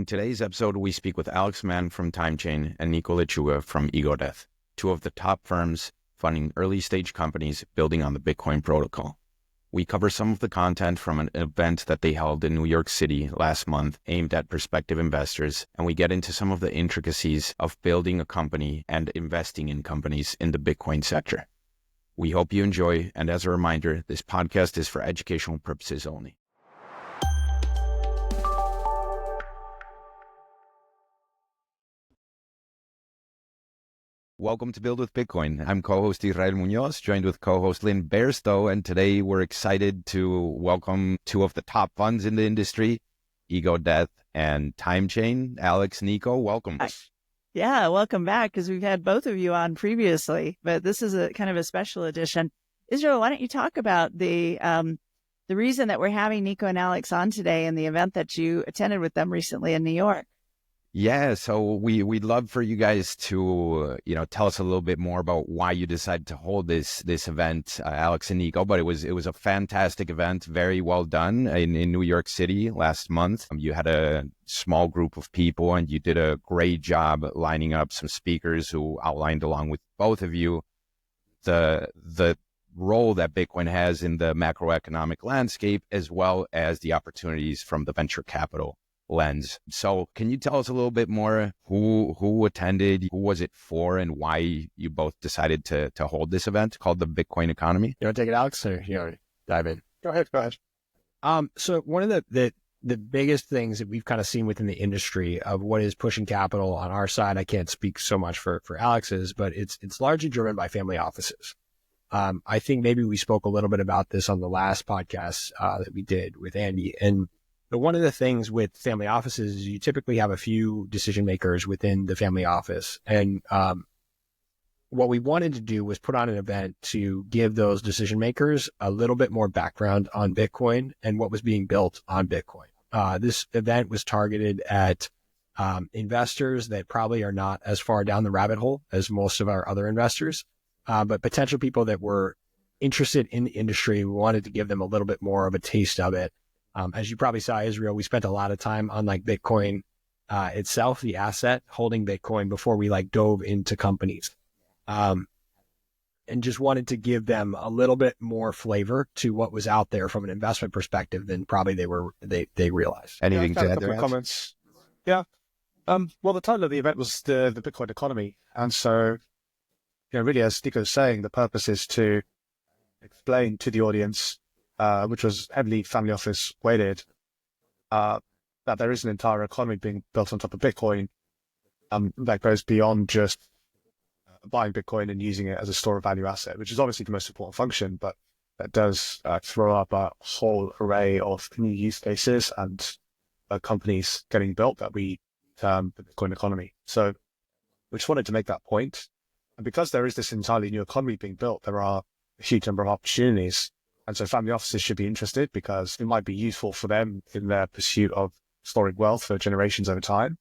In today's episode, we speak with Alex Mann from Timechain and Nico from Ego Death, two of the top firms funding early-stage companies building on the Bitcoin protocol. We cover some of the content from an event that they held in New York City last month aimed at prospective investors, and we get into some of the intricacies of building a company and investing in companies in the Bitcoin sector. We hope you enjoy, and as a reminder, this podcast is for educational purposes only. Welcome to Build with Bitcoin. I'm co-host Israel Munoz, joined with co-host Lynn Bairstow, and today we're excited to welcome two of the top funds in the industry, Ego Death and Timechain. Alex, Nico, welcome. Yeah, welcome back, because we've had both of you on previously, but this is a kind of a special edition. Israel, why don't you talk about the reason that we're having Nico and Alex on today and the event that you attended with them recently in New York? Yeah, so we'd love for you guys to tell us a little bit more about why you decided to hold this event, Alex and Nico. But it was a fantastic event, very well done in New York City last month. You had a small group of people, and you did a great job lining up some speakers who outlined, along with both of you, the role that Bitcoin has in the macroeconomic landscape, as well as the opportunities from the venture capital lens. So can you tell us a little bit more who attended, who was it for, and why you both decided to hold this event called the Bitcoin Economy? You want to take it, Alex, or you want to dive in? Go ahead. So one of the biggest things that we've kind of seen within the industry of what is pushing capital on our side, I can't speak so much for Alex's, but it's largely driven by family offices. I think maybe we spoke a little bit about this on the last podcast that we did with Andy. But one of the things with family offices is you typically have a few decision makers within the family office. And what we wanted to do was put on an event to give those decision makers a little bit more background on Bitcoin and what was being built on Bitcoin. This event was targeted at investors that probably are not as far down the rabbit hole as most of our other investors, but potential people that were interested in the industry. We wanted to give them a little bit more of a taste of it. As you probably saw, Israel, we spent a lot of time on Bitcoin itself, the asset, holding Bitcoin before we dove into companies, and just wanted to give them a little bit more flavor to what was out there from an investment perspective than probably they realized. Anything to add there? Comments? Yeah. Well, the title of the event was the Bitcoin Economy, and so really, as Nico was saying, the purpose is to explain to the audience, which was heavily family office weighted, that there is an entire economy being built on top of Bitcoin that goes beyond just buying Bitcoin and using it as a store of value asset, which is obviously the most important function, but that does throw up a whole array of new use cases and companies getting built that we term the Bitcoin economy. So we just wanted to make that point. And because there is this entirely new economy being built, there are a huge number of opportunities. And so family offices should be interested because it might be useful for them in their pursuit of storing wealth for generations over time.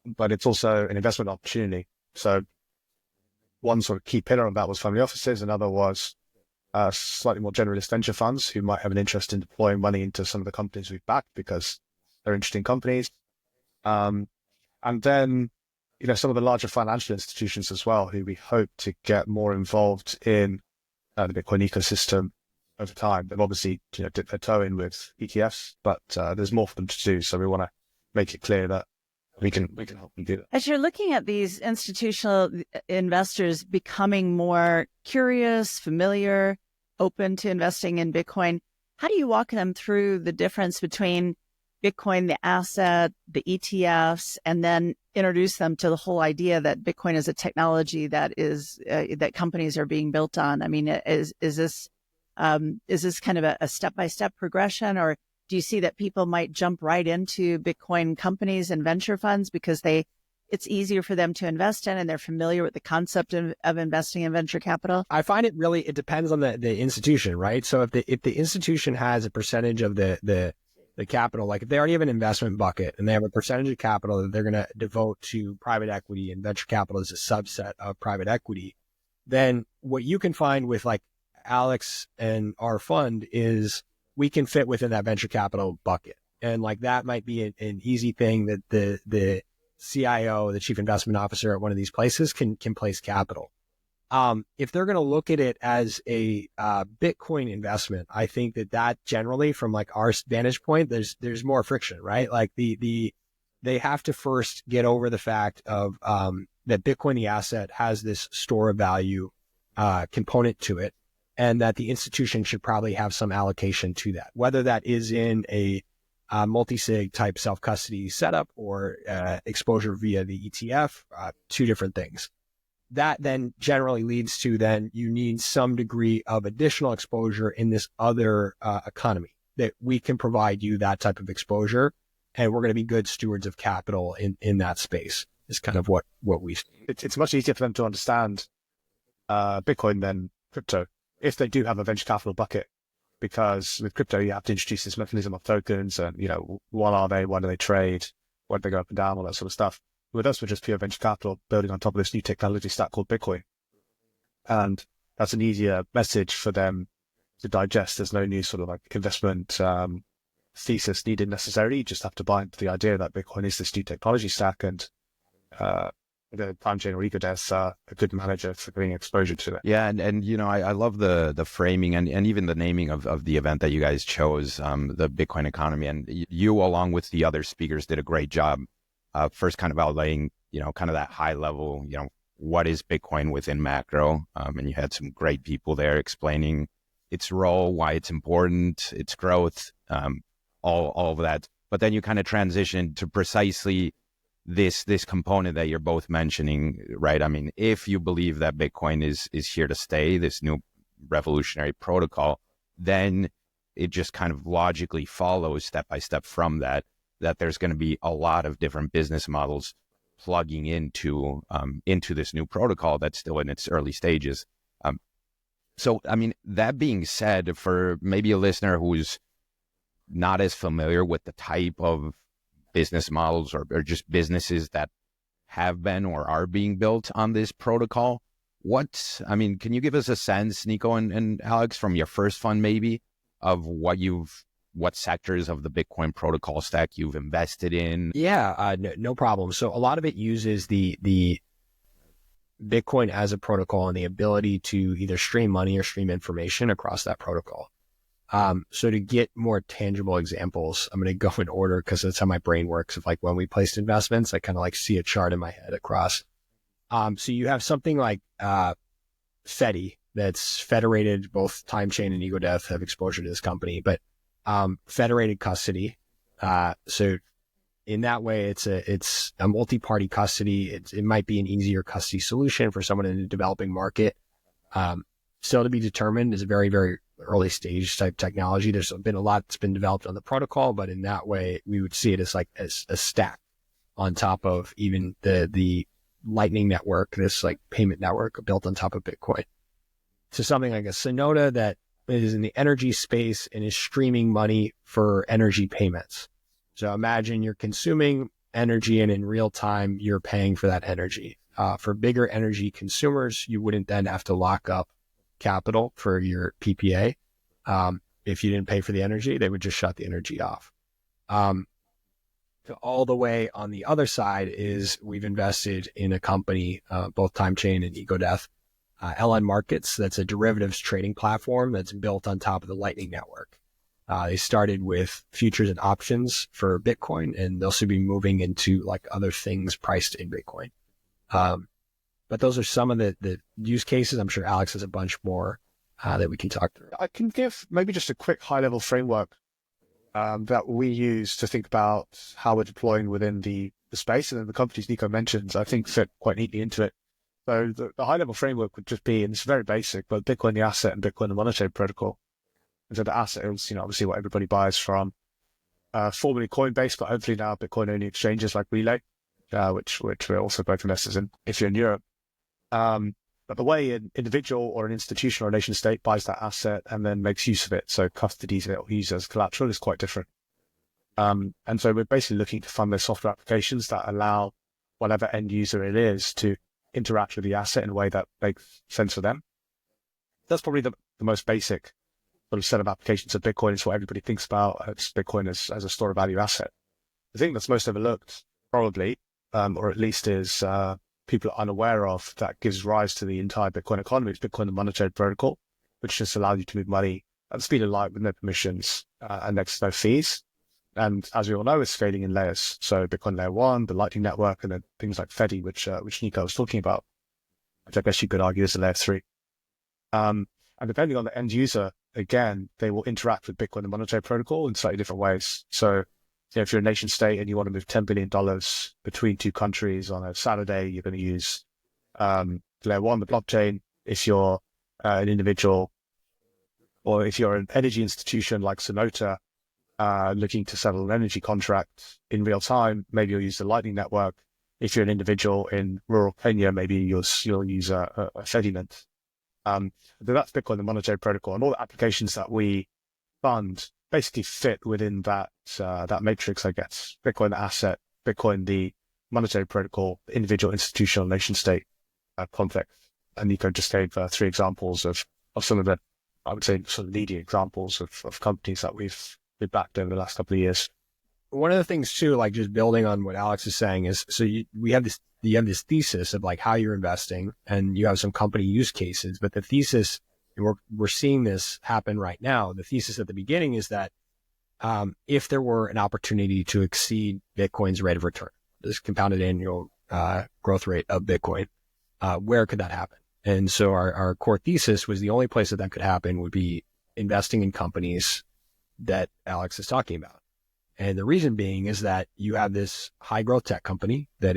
But it's also an investment opportunity. So one sort of key pillar of that was family offices. Another was slightly more generalist venture funds who might have an interest in deploying money into some of the companies we've backed because they're interesting companies. And then, some of the larger financial institutions as well, who we hope to get more involved in the Bitcoin ecosystem over time. They've obviously dipped their toe in with ETFs, but there's more for them to do. So we want to make it clear that we can help them do that. As you're looking at these institutional investors becoming more curious, familiar, open to investing in Bitcoin, how do you walk them through the difference between Bitcoin, the asset, the ETFs, and then introduce them to the whole idea that Bitcoin is a technology that is that companies are being built on? I mean, is this kind of a step-by-step progression, or do you see that people might jump right into Bitcoin companies and venture funds because it's easier for them to invest in and they're familiar with the concept of investing in venture capital? I find it depends on the institution, right? So if the institution has a percentage of the capital, if they already have an investment bucket and they have a percentage of capital that they're going to devote to private equity, and venture capital is a subset of private equity, then what you can find with Alex and our fund is we can fit within that venture capital bucket. And like that might be an easy thing that the CIO, the chief investment officer at one of these places can place capital. If they're going to look at it as a Bitcoin investment, I think that generally from like our vantage point, there's more friction, right? Like they have to first get over the fact of that Bitcoin, the asset, has this store of value component to it, and that the institution should probably have some allocation to that, whether that is in a multi-sig type self-custody setup or exposure via the ETF, two different things. That then generally leads to then you need some degree of additional exposure in this other economy that we can provide you that type of exposure. And we're going to be good stewards of capital in that space is kind of what we see. It's much easier for them to understand Bitcoin than crypto if they do have a venture capital bucket, because with crypto, you have to introduce this mechanism of tokens and, what are they? Why do they trade? Why do they go up and down? All that sort of stuff. With us, we're just pure venture capital building on top of this new technology stack called Bitcoin. And that's an easier message for them to digest. There's no new sort of like investment thesis needed necessarily. You just have to buy into the idea that Bitcoin is this new technology stack, and the Timechain or Ego Death are a good manager for getting exposure to it. Yeah, and I love the framing and even the naming of the event that you guys chose, the Bitcoin economy, and you along with the other speakers did a great job. First kind of outlaying, kind of that high level, what is Bitcoin within macro? And you had some great people there explaining its role, why it's important, its growth, all of that. But then you kind of transitioned to precisely this component that you're both mentioning, right? I mean, if you believe that Bitcoin is here to stay, this new revolutionary protocol, then it just kind of logically follows step by step from that there's going to be a lot of different business models plugging into this new protocol that's still in its early stages. So, I mean, that being said, for maybe a listener who's not as familiar with the type of business models or just businesses that have been or are being built on this protocol, can you give us a sense, Nico and Alex, from your first fund maybe, of what sectors of the Bitcoin protocol stack you've invested in? Yeah, no problem. So a lot of it uses the Bitcoin as a protocol and the ability to either stream money or stream information across that protocol. So to get more tangible examples, I'm going to go in order because that's how my brain works. Of like when we placed investments, I kind of like see a chart in my head across. So you have something like Fedi that's federated. Both Timechain and Ego Death have exposure to this company, but federated custody. So in that way, it's a multi-party custody. It might be an easier custody solution for someone in a developing market. Still to be determined. Is a very, very early stage type technology. There's been a lot that's been developed on the protocol, but in that way, we would see it as like as a stack on top of even the Lightning network, this like payment network built on top of Bitcoin. So something like a Sonoda that is in the energy space and is streaming money for energy payments. So imagine you're consuming energy and in real time, you're paying for that energy. For bigger energy consumers, you wouldn't then have to lock up capital for your PPA. If you didn't pay for the energy, they would just shut the energy off. All the way on the other side is we've invested in a company, both Timechain and Ego Death, LN Markets. That's a derivatives trading platform that's built on top of the Lightning Network. They started with futures and options for Bitcoin, and they'll soon be moving into like other things priced in Bitcoin. But those are some of the use cases. I'm sure Alex has a bunch more that we can talk through. I can give maybe just a quick high-level framework that we use to think about how we're deploying within the space, and then the companies Nico mentions, I think, fit quite neatly into it. So the high-level framework would just be, and it's very basic, but Bitcoin the asset and Bitcoin the monetary protocol. And so the asset is, obviously what everybody buys from, formerly Coinbase, but hopefully now Bitcoin-only exchanges like Relay, which we're also both investors in if you're in Europe. But the way an individual or an institution or a nation state buys that asset and then makes use of it, so custodies it or uses it as collateral, is quite different. And so we're basically looking to fund those software applications that allow whatever end user it is to interact with the asset in a way that makes sense for them. That's probably the most basic sort of set of applications of Bitcoin. It's what everybody thinks about as Bitcoin as a store of value asset. The thing that's most overlooked, probably, or at least is people are unaware of, that gives rise to the entire Bitcoin economy, is Bitcoin, the monetary protocol, which just allows you to move money at the speed of light with no permissions and next to no fees. And as we all know, it's scaling in layers. So Bitcoin layer 1, the Lightning Network, and then things like Fedi, which Nico was talking about, which I guess you could argue is a layer 3. And depending on the end user, again, they will interact with Bitcoin, the monetary protocol, in slightly different ways. So if you're a nation state and you want to move $10 billion between two countries on a Saturday, you're going to use layer 1, the blockchain. If you're an individual, or if you're an energy institution like Sonota, looking to settle an energy contract in real time, maybe you'll use the Lightning Network. If you're an individual in rural Kenya, maybe you'll use a Fediment. That's Bitcoin, the monetary protocol, and all the applications that we fund basically fit within that matrix, I guess. Bitcoin, the asset, Bitcoin, the monetary protocol, individual, institutional, nation state context. And Nico just gave 3 examples of some of the, I would say, sort of leading examples of companies that we've backed over the last couple of years. One of the things too, like just building on what Alex is saying, is so you have this thesis of like how you're investing, and you have some company use cases, but the thesis, and we're seeing this happen right now. The thesis at the beginning is that if there were an opportunity to exceed Bitcoin's rate of return, this compounded annual growth rate of Bitcoin, where could that happen? And so our core thesis was the only place that could happen would be investing in companies that Alex is talking about. And the reason being is that you have this high growth tech company that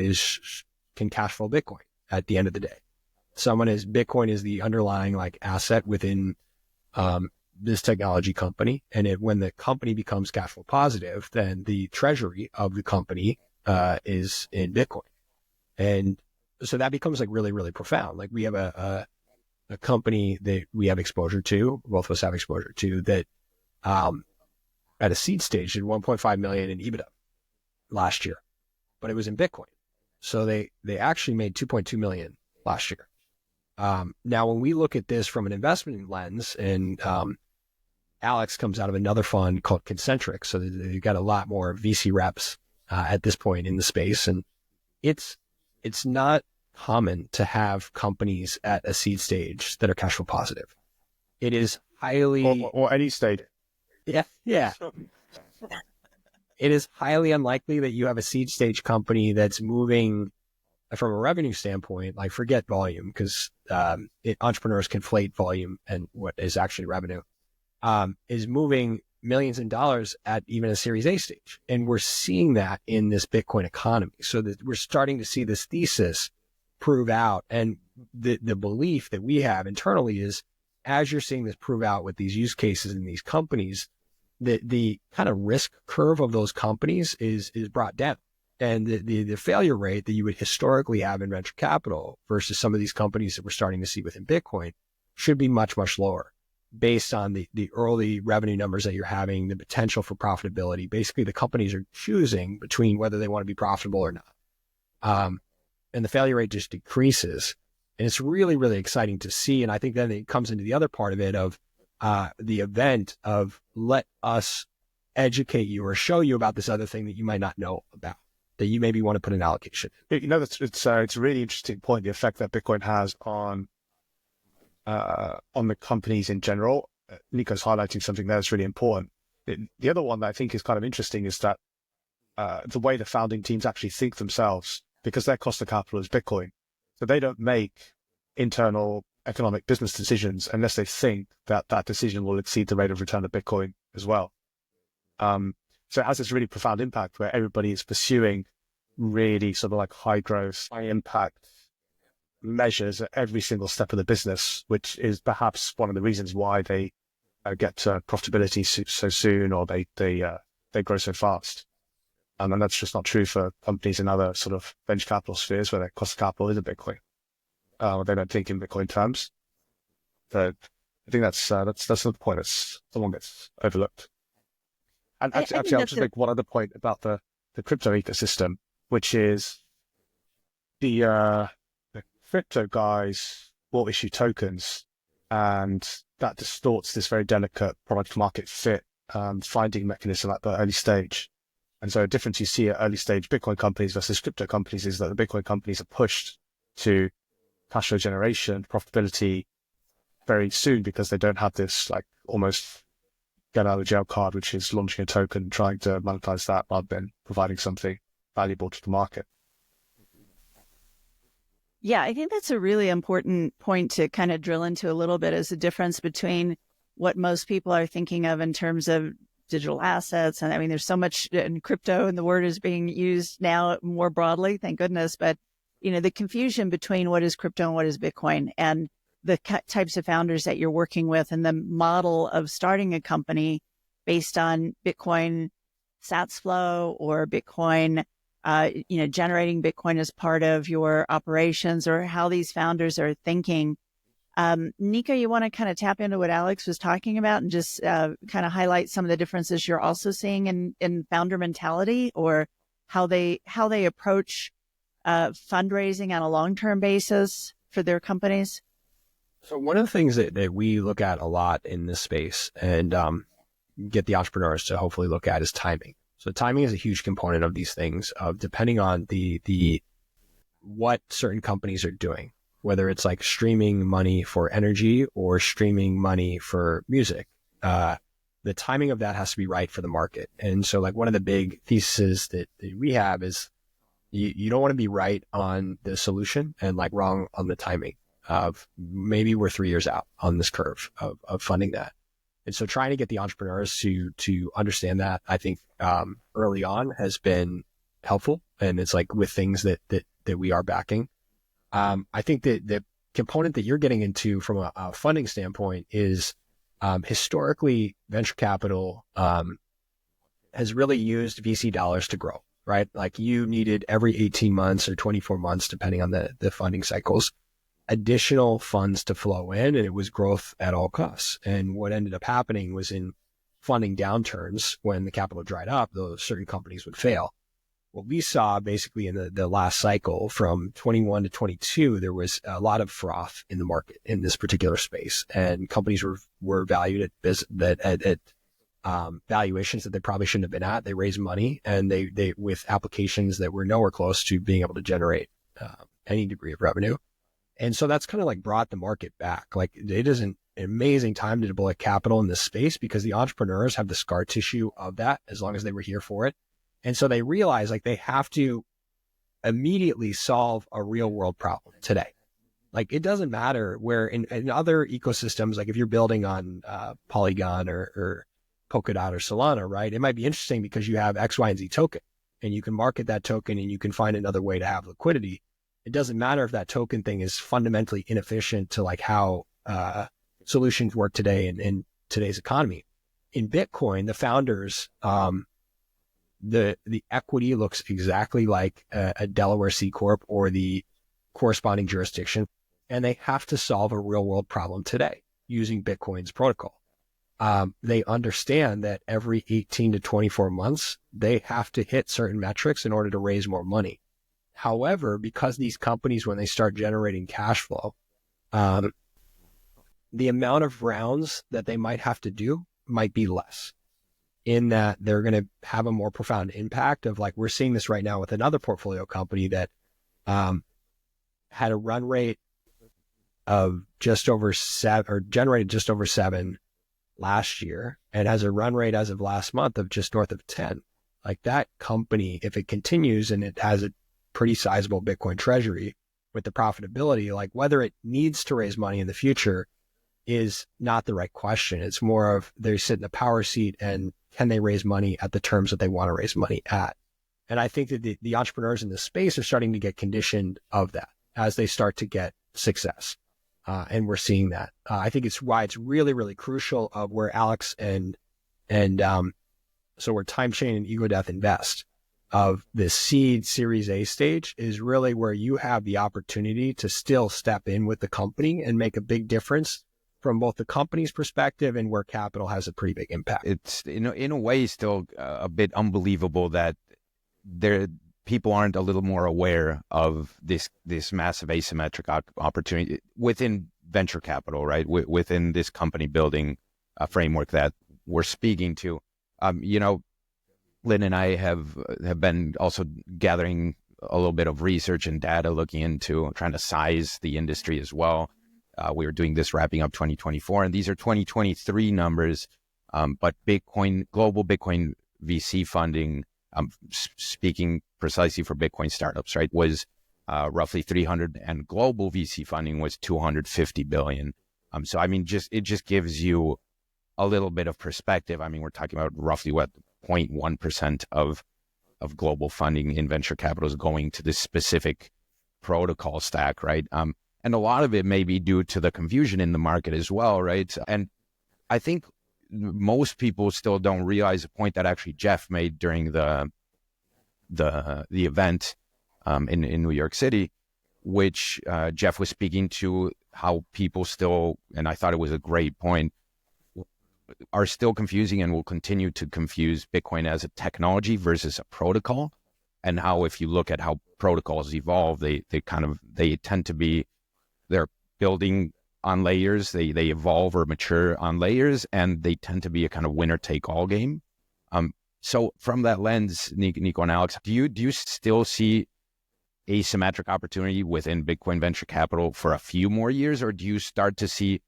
can cash flow Bitcoin at the end of the day. Bitcoin is the underlying like asset within this technology company. And when the company becomes cash flow positive, then the treasury of the company is in Bitcoin. And so that becomes like really, really profound. Like we have a company that we have exposure to, both of us have exposure to, that at a seed stage did 1.5 million in EBITDA last year, but it was in Bitcoin. So they actually made 2.2 million last year. Now, when we look at this from an investment lens, and Alex comes out of another fund called Concentric, so they've got a lot more VC reps at this point in the space, and it's not common to have companies at a seed stage that are cash flow positive. It is highly or any stage. Yeah. It is highly unlikely that you have a seed stage company that's moving from a revenue standpoint, like forget volume, because entrepreneurs conflate volume and what is actually revenue, is moving millions in dollars at even a Series A stage. And we're seeing that in this Bitcoin economy. So that we're starting to see this thesis prove out. And the belief that we have internally is, as you're seeing this prove out with these use cases in these companies, the kind of risk curve of those companies is brought down. And the failure rate that you would historically have in venture capital versus some of these companies that we're starting to see within Bitcoin should be much, much lower based on the early revenue numbers that you're having, the potential for profitability. Basically, the companies are choosing between whether they want to be profitable or not. And the failure rate just decreases. And it's really, really exciting to see. And I think then it comes into the other part of it of the event of let us educate you or show you about this other thing that you might not know about, that you maybe want to put an allocation. It's a really interesting point, the effect that Bitcoin has on the companies in general. Nico's highlighting something there that's really important. The other one that I think is kind of interesting is that the way the founding teams actually think themselves, because their cost of capital is Bitcoin. So they don't make internal economic business decisions unless they think that that decision will exceed the rate of return of Bitcoin as well. So it has this really profound impact where everybody is pursuing really sort of like high growth, high impact measures at every single step of the business, which is perhaps one of the reasons why they get to profitability so soon, or they grow so fast. And that's just not true for companies in other sort of venture capital spheres where their cost of capital is a Bitcoin. They don't think in Bitcoin terms. So I think that's another point that someone gets overlooked. And actually, I'll just make one other point about the crypto ecosystem, which is the crypto guys will issue tokens, and that distorts this very delicate product market fit finding mechanism at the early stage. And so a difference you see at early stage Bitcoin companies versus crypto companies is that the Bitcoin companies are pushed to cash flow generation, profitability very soon because they don't have this like almost get out of jail card, which is launching a token, trying to monetize that rather than providing something valuable to the market. Yeah, I think that's a really important point to kind of drill into a little bit, is the difference between what most people are thinking of in terms of digital assets. And I mean, there's so much in crypto and the word is being used now more broadly, thank goodness. But, the confusion between what is crypto and what is Bitcoin, and the types of founders that you're working with, and the model of starting a company based on Bitcoin sats flow or Bitcoin, generating Bitcoin as part of your operations, or how these founders are thinking. Nico, you want to kind of tap into what Alex was talking about and just kind of highlight some of the differences you're also seeing in founder mentality, or how they approach fundraising on a long-term basis for their companies? So one of the things that we look at a lot in this space and get the entrepreneurs to hopefully look at is timing. So timing is a huge component of these things, of depending on the what certain companies are doing, whether it's like streaming money for energy or streaming money for music. The timing of that has to be right for the market. And so like one of the big theses that we have is you don't want to be right on the solution and like wrong on the timing of maybe we're 3 years out on this curve of funding that. And so trying to get the entrepreneurs to understand that, I think, early on has been helpful. And it's like with things that we are backing. I think that the component that you're getting into from a funding standpoint is, historically venture capital, has really used VC dollars to grow, right? Like you needed every 18 months or 24 months, depending on the funding cycles, additional funds to flow in, and it was growth at all costs. And what ended up happening was, in funding downturns, when the capital dried up, those certain companies would fail. What we saw basically in the last cycle from 21 to 22, there was a lot of froth in the market in this particular space, and companies were valued at valuations that they probably shouldn't have been at. They raised money, and they with applications that were nowhere close to being able to generate any degree of revenue. And so that's kind of like brought the market back. Like it is an amazing time to deploy capital in this space because the entrepreneurs have the scar tissue of that as long as they were here for it. And so they realize like they have to immediately solve a real world problem today. Like it doesn't matter where in other ecosystems, like if you're building on Polygon or Polkadot or Solana, right? It might be interesting because you have X, Y, and Z token, and you can market that token and you can find another way to have liquidity. It doesn't matter if that token thing is fundamentally inefficient to like how solutions work today in today's economy. In Bitcoin, the founders, the equity looks exactly like a Delaware C Corp or the corresponding jurisdiction, and they have to solve a real world problem today using Bitcoin's protocol. They understand that every 18 to 24 months, they have to hit certain metrics in order to raise more money. However, because these companies, when they start generating cash flow, the amount of rounds that they might have to do might be less, in that they're going to have a more profound impact of, like, we're seeing this right now with another portfolio company that had a run rate of just over 7, or generated just over 7 last year, and has a run rate as of last month of just north of 10. Like that company, if it continues and it has a pretty sizable Bitcoin treasury with the profitability, like whether it needs to raise money in the future is not the right question. It's more of they sit in the power seat and can they raise money at the terms that they want to raise money at? And I think that the entrepreneurs in this space are starting to get conditioned of that as they start to get success. And we're seeing that. I think it's why it's really, really crucial of where Alex and so where Timechain and Ego Death invest, of the seed Series A stage, is really where you have the opportunity to still step in with the company and make a big difference from both the company's perspective and where capital has a pretty big impact. It's in a way still a bit unbelievable that people aren't a little more aware of this massive asymmetric opportunity within venture capital, right? Within this company building framework that we're speaking to. Lynn and I have been also gathering a little bit of research and data, looking into trying to size the industry as well. We were doing this wrapping up 2024, and these are 2023 numbers. But global Bitcoin VC funding, speaking precisely for Bitcoin startups, right, was roughly 300, and global VC funding was 250 billion. So I mean, it just gives you a little bit of perspective. I mean, we're talking about roughly 0.1% of global funding in venture capital is going to this specific protocol stack, right? And a lot of it may be due to the confusion in the market as well, right? And I think most people still don't realize the point that actually Jeff made during the event in New York City, which Jeff was speaking to how people still, and I thought it was a great point, are still confusing and will continue to confuse Bitcoin as a technology versus a protocol. And how, if you look at how protocols evolve, they tend to be, they're building on layers, they evolve or mature on layers, and they tend to be a kind of winner take all game. So from that lens, Nico and Alex, do you still see asymmetric opportunity within Bitcoin venture capital for a few more years, or do you start to see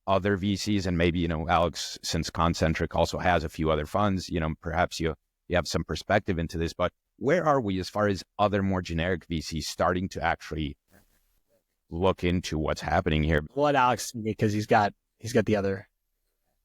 other VCs, and maybe, Alex, since Concentric also has a few other funds, perhaps you have some perspective into this, but where are we as far as other more generic VCs starting to actually look into what's happening here? We'll let Alex, because he's got the other,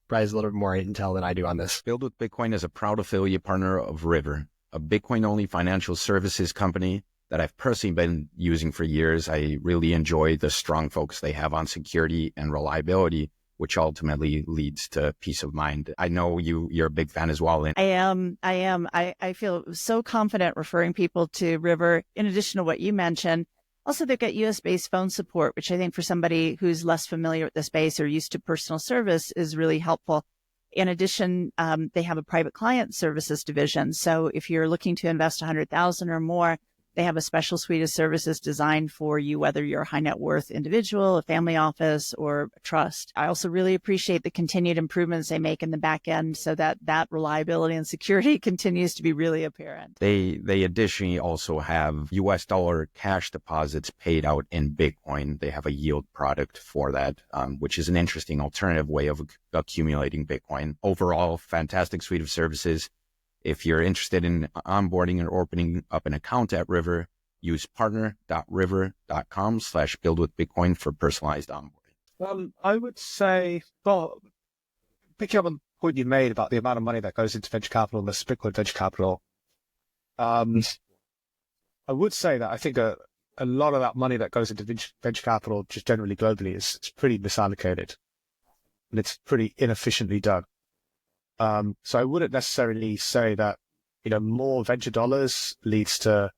probably has a little bit more intel than I do on this. Build with Bitcoin is a proud affiliate partner of River, a Bitcoin-only financial services company that I've personally been using for years. I really enjoy the strong focus they have on security and reliability, which ultimately leads to peace of mind. I know you're a big fan as well. I am. I feel so confident referring people to River, in addition to what you mentioned. Also, they've got US-based phone support, which I think for somebody who's less familiar with the space or used to personal service is really helpful. In addition, they have a private client services division. So if you're looking to invest 100,000 or more, they have a special suite of services designed for you, whether you're a high net worth individual, a family office, or a trust. I also really appreciate the continued improvements they make in the back end so that reliability and security continues to be really apparent. They additionally also have US dollar cash deposits paid out in Bitcoin. They have a yield product for that, which is an interesting alternative way of accumulating Bitcoin. Overall, fantastic suite of services. If you're interested in onboarding or opening up an account at River, use partner.river.com/buildwithbitcoin for personalized onboarding. I would say, well, picking up on the point you made about the amount of money that goes into venture capital and the Bitcoin venture capital, I would say that I think a lot of that money that goes into venture capital, just generally globally, is pretty misallocated, and it's pretty inefficiently done. So I wouldn't necessarily say that, more venture dollars leads to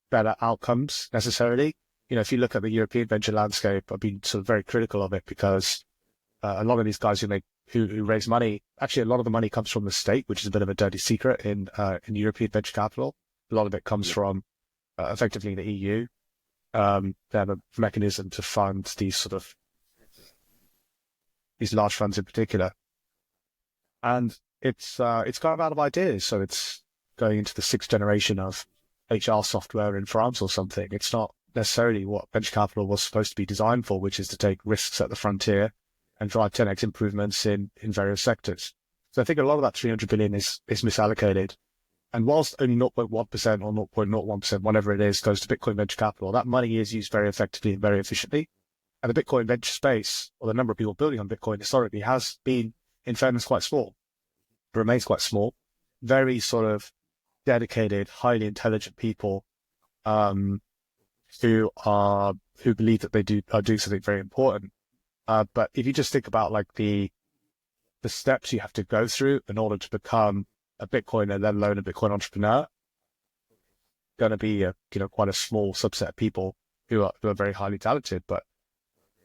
better outcomes necessarily. If you look at the European venture landscape, I've been sort of very critical of it because a lot of these guys who raise money, actually a lot of the money comes from the state, which is a bit of a dirty secret in European venture capital. A lot of it comes from effectively the EU. They have a mechanism to fund these large funds in particular. And it's kind of out of ideas. So it's going into the 6th generation of HR software in France or something. It's not necessarily what venture capital was supposed to be designed for, which is to take risks at the frontier and drive 10x improvements in various sectors. So I think a lot of that 300 billion is misallocated. And whilst only 0.1% or 0.01%, whatever it is, goes to Bitcoin venture capital, that money is used very effectively and very efficiently. And the Bitcoin venture space, or the number of people building on Bitcoin historically, has been, in fairness, quite small. It remains quite small. Very sort of dedicated, highly intelligent people who believe that they are doing something very important. But if you just think about like the steps you have to go through in order to become a Bitcoiner, let alone a Bitcoin entrepreneur, going to be quite a small subset of people who are very highly talented. But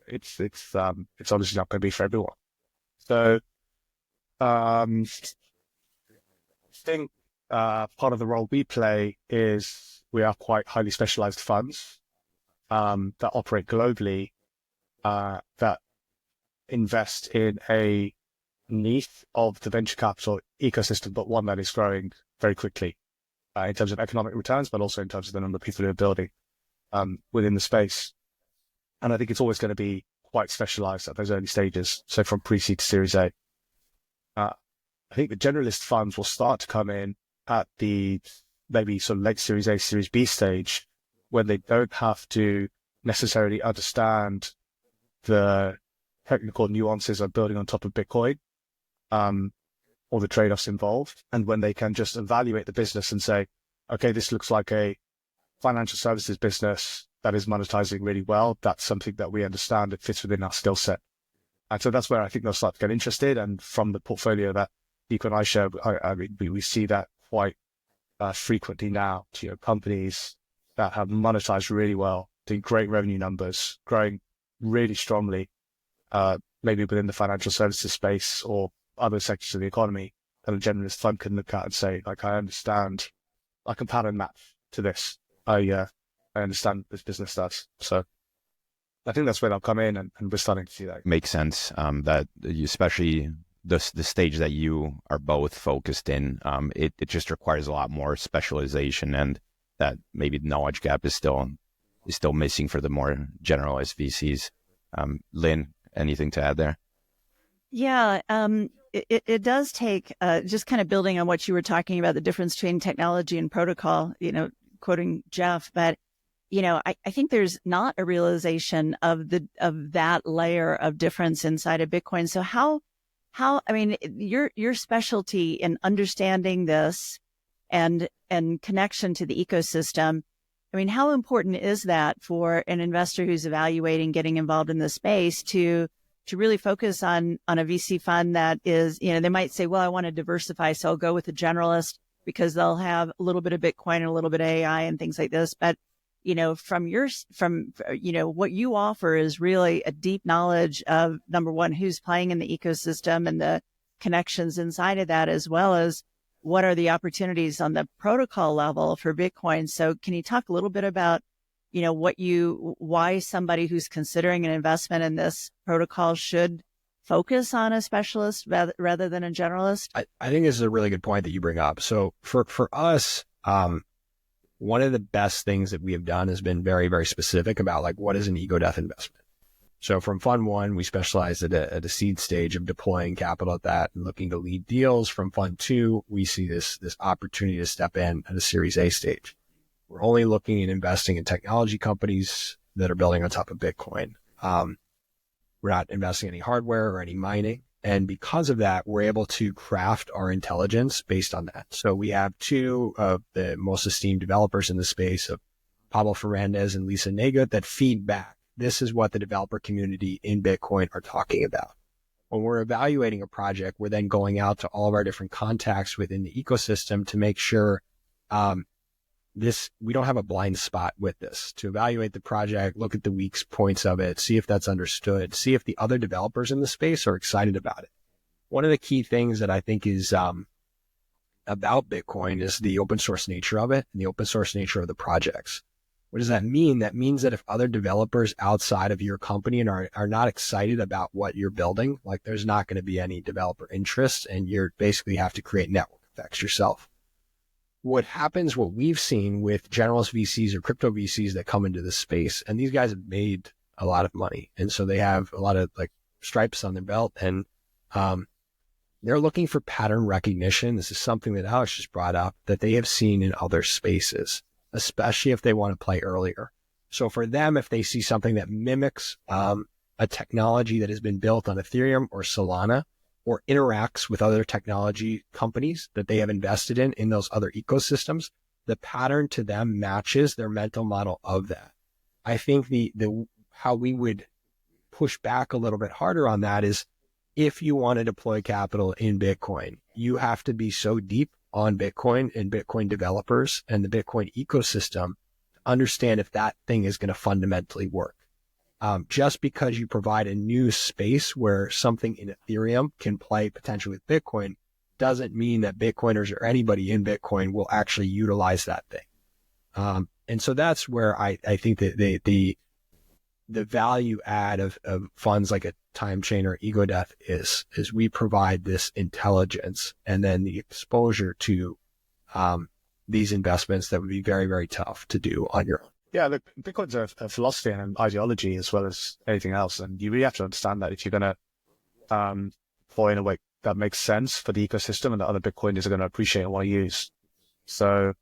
it's obviously not going to be for everyone. So I think part of the role we play is we are quite highly specialized funds that operate globally that invest in a niche of the venture capital ecosystem, but one that is growing very quickly in terms of economic returns, but also in terms of the number of people who are building within the space. And I think it's always going to be quite specialized at those early stages. So from pre-seed to Series A. I think the generalist funds will start to come in at the maybe sort of late Series A, Series B stage, when they don't have to necessarily understand the technical nuances of building on top of Bitcoin, or the trade-offs involved, and when they can just evaluate the business and say, okay, this looks like a financial services business that is monetizing really well. That's something that we understand. It fits within our skill set. And so that's where I think they'll start to get interested. And from the portfolio that Nico and I share, we see that quite frequently now. Companies that have monetized really well, doing great revenue numbers, growing really strongly, maybe within the financial services space or other sectors of the economy, that a generalist fund can look at and say, like, I understand, I can pattern match to this. I understand what this business does. So I think that's where they'll come in, and we're starting to see that. Makes sense. That you, especially the stage that you are both focused in, it just requires a lot more specialization, and that maybe the knowledge gap is still missing for the more generalized VCs. Lynn, anything to add there? Yeah, it does take, just kind of building on what you were talking about, the difference between technology and protocol, quoting Jeff, but, I think there's not a realization of that layer of difference inside of Bitcoin. So how, I mean, your specialty in understanding this and connection to the ecosystem, I mean, how important is that for an investor who's evaluating getting involved in the space to really focus on a VC fund that is, they might say, well, I want to diversify, so I'll go with a generalist because they'll have a little bit of Bitcoin and a little bit of AI and things like this. But, from what you offer is really a deep knowledge of, number one, who's playing in the ecosystem and the connections inside of that, as well as what are the opportunities on the protocol level for Bitcoin. So can you talk a little bit about, why somebody who's considering an investment in this protocol should focus on a specialist rather than a generalist? I think this is a really good point that you bring up. So for us, one of the best things that we have done has been very, very specific about, like, what is an ego death investment? So from Fund 1, we specialize at a seed stage of deploying capital at that and looking to lead deals. From Fund 2, we see this opportunity to step in at a Series A stage. We're only looking at investing in technology companies that are building on top of Bitcoin. We're not investing in any hardware or any mining. And because of that, we're able to craft our intelligence based on that. So we have two of the most esteemed developers in the space, of Pablo Fernandez and Lisa Nagut, that feed back. This is what the developer community in Bitcoin are talking about. When we're evaluating a project, we're then going out to all of our different contacts within the ecosystem to make sure we don't have a blind spot with this, to evaluate the project, look at the weak points of it, see if that's understood, see if the other developers in the space are excited about it. One of the key things that I think is about Bitcoin is the open source nature of it and the open source nature of the projects. What does that mean? That means that if other developers outside of your company and are not excited about what you're building, like, there's not going to be any developer interest, and you're basically have to create network effects yourself. What we've seen with generalist VCs or crypto VCs that come into this space, and these guys have made a lot of money, and so they have a lot of, like, stripes on their belt, and they're looking for pattern recognition. This is something that Alex just brought up, that they have seen in other spaces, especially if they want to play earlier. So for them, if they see something that mimics a technology that has been built on Ethereum or Solana, or interacts with other technology companies that they have invested in those other ecosystems, the pattern to them matches their mental model of that. I think how we would push back a little bit harder on that is, if you want to deploy capital in Bitcoin, you have to be so deep on Bitcoin and Bitcoin developers and the Bitcoin ecosystem to understand if that thing is going to fundamentally work. Just because you provide a new space where something in Ethereum can play potentially with Bitcoin doesn't mean that Bitcoiners or anybody in Bitcoin will actually utilize that thing. And so that's where I think that the value add of funds like a Timechain or Ego Death is we provide this intelligence and then the exposure to these investments that would be very, very tough to do on your own. Yeah, look, Bitcoin's a philosophy and an ideology as well as anything else. And you really have to understand that if you're going to deploy in a way that makes sense for the ecosystem and that other Bitcoiners are going to appreciate and want to use. So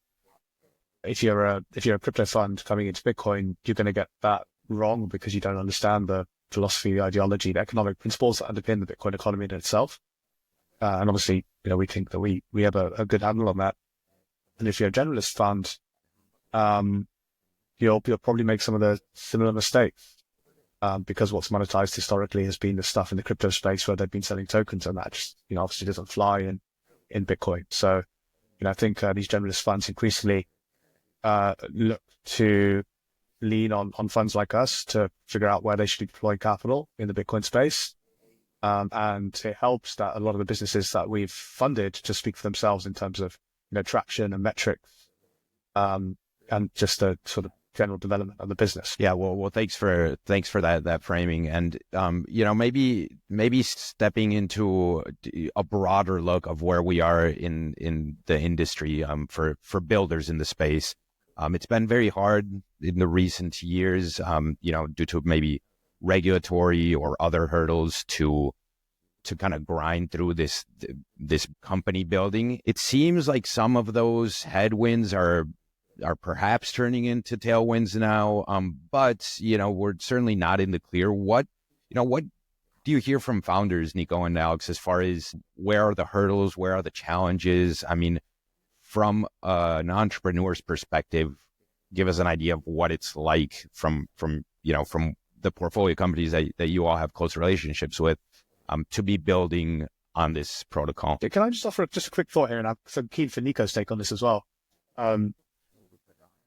if you're a crypto fund coming into Bitcoin, you're going to get that wrong because you don't understand the philosophy, the ideology, the economic principles that underpin the Bitcoin economy in itself. And obviously, we think that we have a good handle on that. And if you're a generalist fund, you'll probably make some of the similar mistakes because what's monetized historically has been the stuff in the crypto space where they've been selling tokens, and that just obviously doesn't fly in Bitcoin. So I think these generalist funds increasingly look to lean on funds like us to figure out where they should be deploying capital in the Bitcoin space. And it helps that a lot of the businesses that we've funded just speak for themselves in terms of traction and metrics, and just the sort of general development of the business. Yeah, well, thanks for that framing, and maybe stepping into a broader look of where we are in the industry for builders in the space. It's been very hard in the recent years, due to maybe regulatory or other hurdles to kind of grind through this company building. It seems like some of those headwinds are perhaps turning into tailwinds now, but we're certainly not in the clear. What do you hear from founders, Nico and Alex, as far as where are the hurdles, where are the challenges? I mean, from an entrepreneur's perspective, give us an idea of what it's like from the portfolio companies that you all have close relationships with, to be building on this protocol. Can I just offer just a quick thought here, and I'm so keen for Nico's take on this as well,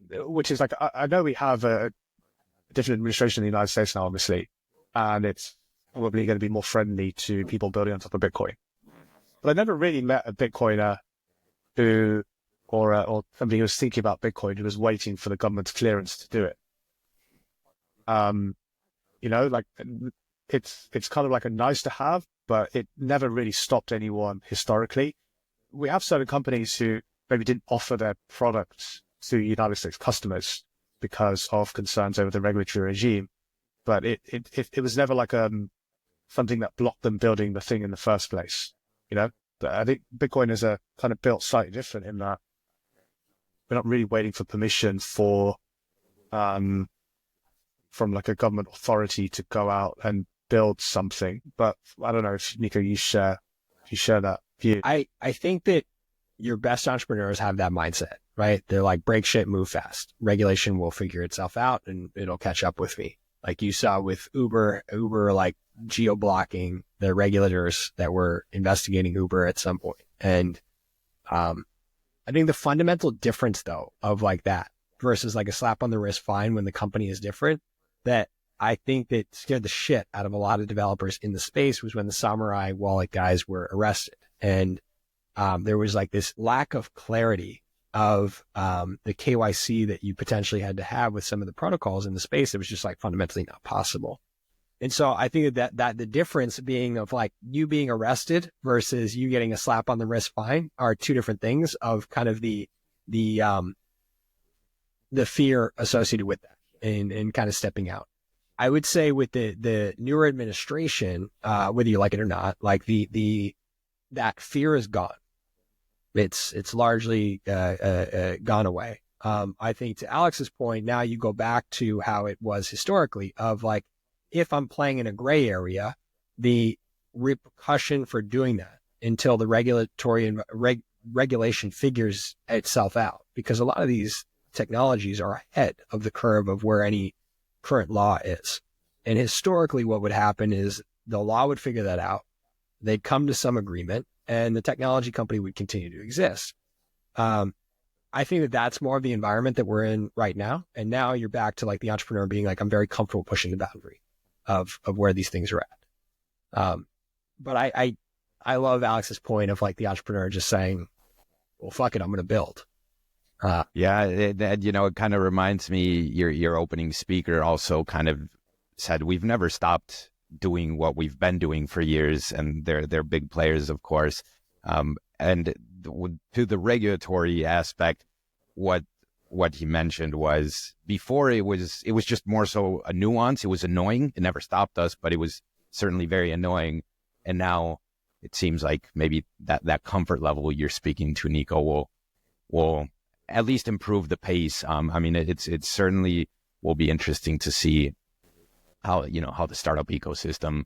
which is like, I know we have a different administration in the United States now, obviously, and it's probably going to be more friendly to people building on top of Bitcoin. But I never really met a Bitcoiner or somebody who was thinking about Bitcoin who was waiting for the government's clearance to do it. Like it's kind of like a nice to have, but it never really stopped anyone historically. We have certain companies who maybe didn't offer their products to United States customers because of concerns over the regulatory regime, but it was never like something that blocked them building the thing in the first place. I think Bitcoin is a kind of built slightly different in that we're not really waiting for permission from like a government authority to go out and build something. But I don't know if Nico, you share that view. I think that your best entrepreneurs have that mindset, right? They're like, break shit, move fast. Regulation will figure itself out and it'll catch up with me. Like you saw with Uber like geo-blocking the regulators that were investigating Uber at some point. And I think the fundamental difference though of like that versus like a slap on the wrist fine when the company is different, that I think that scared the shit out of a lot of developers in the space was when the Samurai wallet guys were arrested. And there was like this lack of clarity of the KYC that you potentially had to have with some of the protocols in the space. It was just like fundamentally not possible. And so I think that the difference being of like you being arrested versus you getting a slap on the wrist fine are two different things of kind of the fear associated with that and kind of stepping out. I would say with the newer administration, whether you like it or not, like that fear is gone. It's largely gone away. I think to Alex's point, now you go back to how it was historically of like, if I'm playing in a gray area, the repercussion for doing that until the regulatory and regulation figures itself out, because a lot of these technologies are ahead of the curve of where any current law is. And historically, what would happen is the law would figure that out. They'd come to some agreement and the technology company would continue to exist. I think that that's more of the environment that we're in right now. And now you're back to like the entrepreneur being like, I'm very comfortable pushing the boundary of where these things are at. But I love Alex's point of like the entrepreneur just saying, well, fuck it, I'm going to build. It kind of reminds me, your opening speaker also kind of said, we've never stopped doing what we've been doing for years, and they're big players, of course. And to the regulatory aspect, what he mentioned was before it was just more so a nuance. It was annoying. It never stopped us, but it was certainly very annoying. And now it seems like maybe that comfort level you're speaking to, Nico, will at least improve the pace. I mean, it's certainly will be interesting to see how the startup ecosystem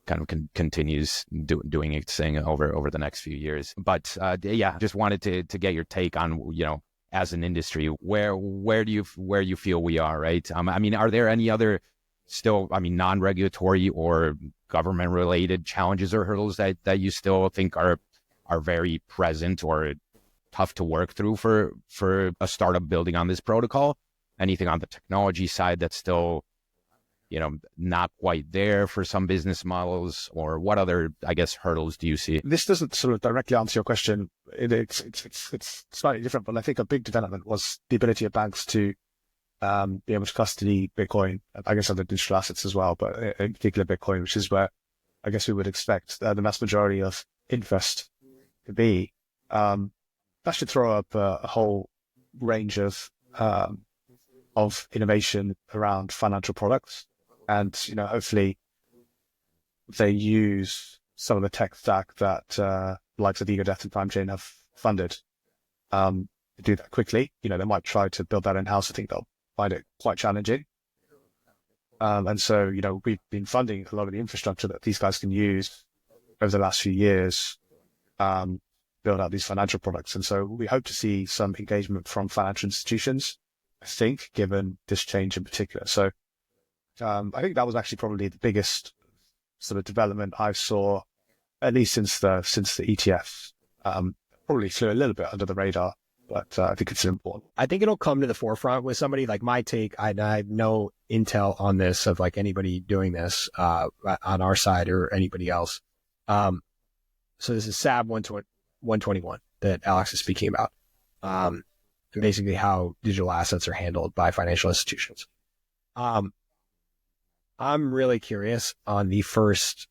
kind of continues doing its thing over the next few years. But yeah, just wanted to get your take on, as an industry, where do you feel we are, right? I mean, are there any other still, non-regulatory or government-related challenges or hurdles that you still think are very present or tough to work through for a startup building on this protocol? Anything on the technology side that's still, not quite there for some business models, or what other, I guess, hurdles do you see? This doesn't sort of directly answer your question. It's slightly different, but I think a big development was the ability of banks to be able to custody Bitcoin, I guess other digital assets as well, but in particular Bitcoin, which is where I guess we would expect the vast majority of interest to be. That should throw up a whole range of innovation around financial products. And, hopefully they use some of the tech stack that likes of Ego Death and Timechain have funded to do that quickly. They might try to build that in-house. I think they'll find it quite challenging. And so, we've been funding a lot of the infrastructure that these guys can use over the last few years, build out these financial products. And so we hope to see some engagement from financial institutions, I think, given this change in particular. So I think that was actually probably the biggest sort of development I saw, at least since the ETF. Probably flew a little bit under the radar, but I think it's important. I think it'll come to the forefront with somebody like my take. I have no intel on this of like anybody doing this on our side or anybody else. So this is SAB 121 that Alex is speaking about. And basically how digital assets are handled by financial institutions. I'm really curious on the first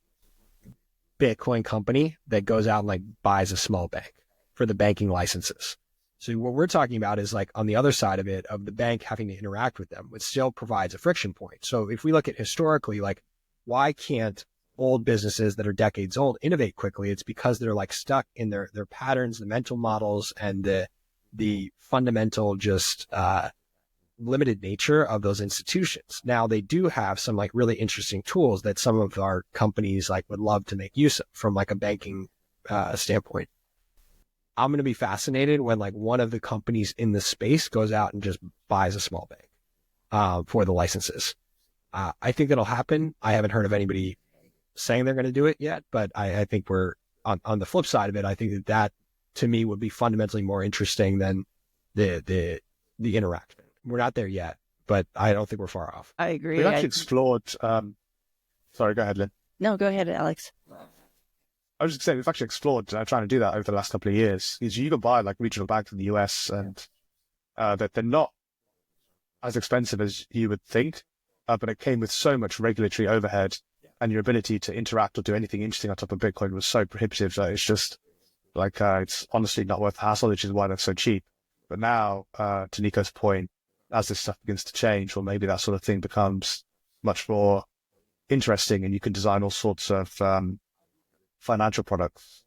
Bitcoin company that goes out and like buys a small bank for the banking licenses. So what we're talking about is like on the other side of it, of the bank having to interact with them, which still provides a friction point. So if we look at historically, like why can't old businesses that are decades old innovate quickly? It's because they're like stuck in their patterns, the mental models, and the fundamental just limited nature of those institutions. Now they do have some like really interesting tools that some of our companies like would love to make use of from like a banking standpoint. I'm going to be fascinated when like one of the companies in the space goes out and just buys a small bank for the licenses. I think that'll happen. I haven't heard of anybody saying they're going to do it yet, but I think we're on the flip side of it. I think that to me would be fundamentally more interesting than the interaction. We're not there yet, but I don't think we're far off. I agree. We've actually explored. Sorry, go ahead, Lynn. No, go ahead, Alex. I was just saying we've actually explored trying to do that over the last couple of years. Is you can buy like regional banks in the US, and that they're not as expensive as you would think, but it came with so much regulatory overhead, and your ability to interact or do anything interesting on top of Bitcoin was so prohibitive that it's just like it's honestly not worth the hassle, which is why they're so cheap. But now, to Nico's point, as this stuff begins to change, well, maybe that sort of thing becomes much more interesting, and you can design all sorts of financial products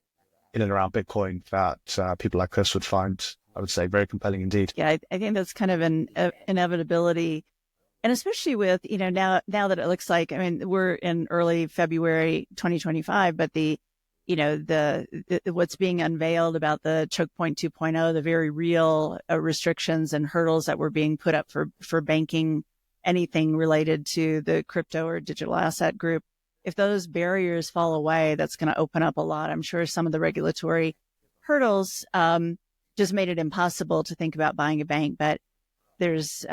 in and around Bitcoin that people like us would find, I would say, very compelling indeed. Yeah, I think that's kind of an inevitability. And especially with, now that it looks like, we're in early February 2025, but what's being unveiled about the choke point 2.0, the very real restrictions and hurdles that were being put up for banking anything related to the crypto or digital asset group. If those barriers fall away, that's going to open up a lot. I'm sure some of the regulatory hurdles just made it impossible to think about buying a bank, but that's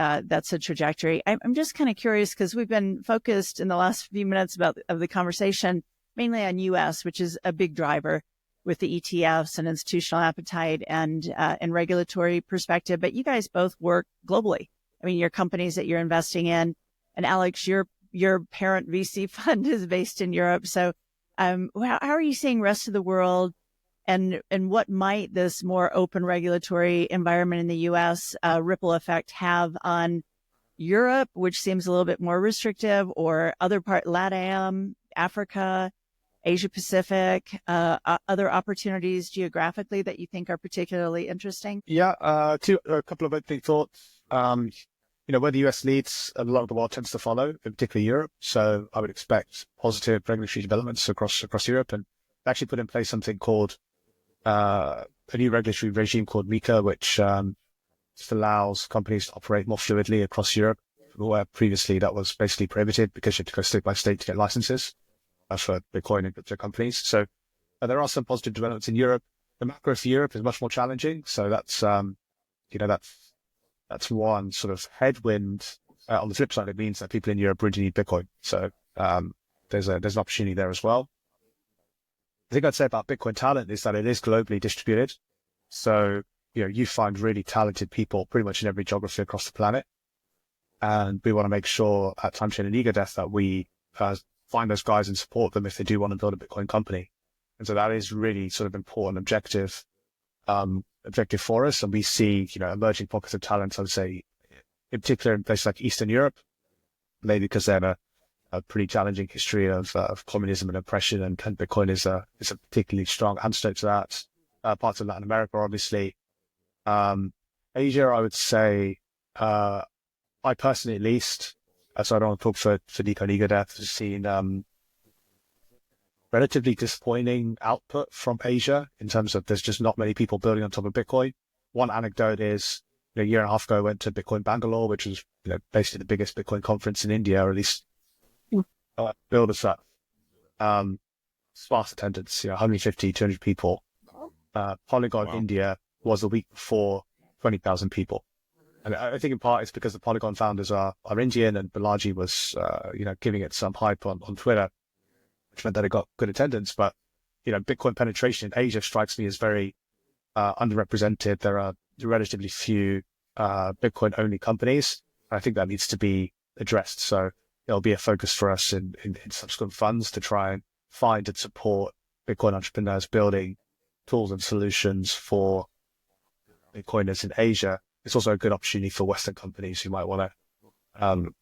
a trajectory. I'm just kind of curious because we've been focused in the last few minutes of the conversation mainly on U.S., which is a big driver with the ETFs and institutional appetite and regulatory perspective. But you guys both work globally. Your companies that you're investing in, and Alex, your your parent VC fund is based in Europe. So how are you seeing rest of the world, and what might this more open regulatory environment in the U.S. Ripple effect have on Europe, which seems a little bit more restrictive, or other LATAM, Africa, Asia Pacific, other opportunities geographically that you think are particularly interesting? Yeah, a couple of opening thoughts. Where the US leads, a lot of the world tends to follow, particularly Europe. So I would expect positive regulatory developments across Europe, and actually put in place something called a new regulatory regime called MiCA, which just allows companies to operate more fluidly across Europe, where previously that was basically prohibited because you had to go state by state to get licenses for Bitcoin and crypto companies. So there are some positive developments in Europe. The macro for Europe is much more challenging. So that's one sort of headwind. On the flip side, it means that people in Europe really need Bitcoin. So there's an opportunity there as well. The thing I'd say about Bitcoin talent is that it is globally distributed. So, you find really talented people pretty much in every geography across the planet. And we want to make sure at Timechain and Ego Death that we find those guys and support them if they do want to build a Bitcoin company. And so that is really sort of important objective for us. And we see, emerging pockets of talent, I would say, in particular in places like Eastern Europe, maybe because they have a pretty challenging history of communism and oppression, and Bitcoin is a particularly strong antidote to that. Parts of Latin America, obviously. Asia, I would say, I personally at least, so I don't want to talk for Nico and Ego Death, have seen relatively disappointing output from Asia in terms of there's just not many people building on top of Bitcoin. One anecdote is, a year and a half ago, I went to Bitcoin Bangalore, which was basically the biggest Bitcoin conference in India, or at least builders up. Sparse attendance, 150, 200 people. Polygon Wow. India was the week before 20,000 people. And I think in part it's because the Polygon founders are Indian, and Balaji was, giving it some hype on Twitter, which meant that it got good attendance. But, Bitcoin penetration in Asia strikes me as very underrepresented. There are relatively few Bitcoin only companies. I think that needs to be addressed. So it'll be a focus for us in subsequent funds to try and find and support Bitcoin entrepreneurs building tools and solutions for Bitcoiners in Asia. It's also a good opportunity for Western companies who might want to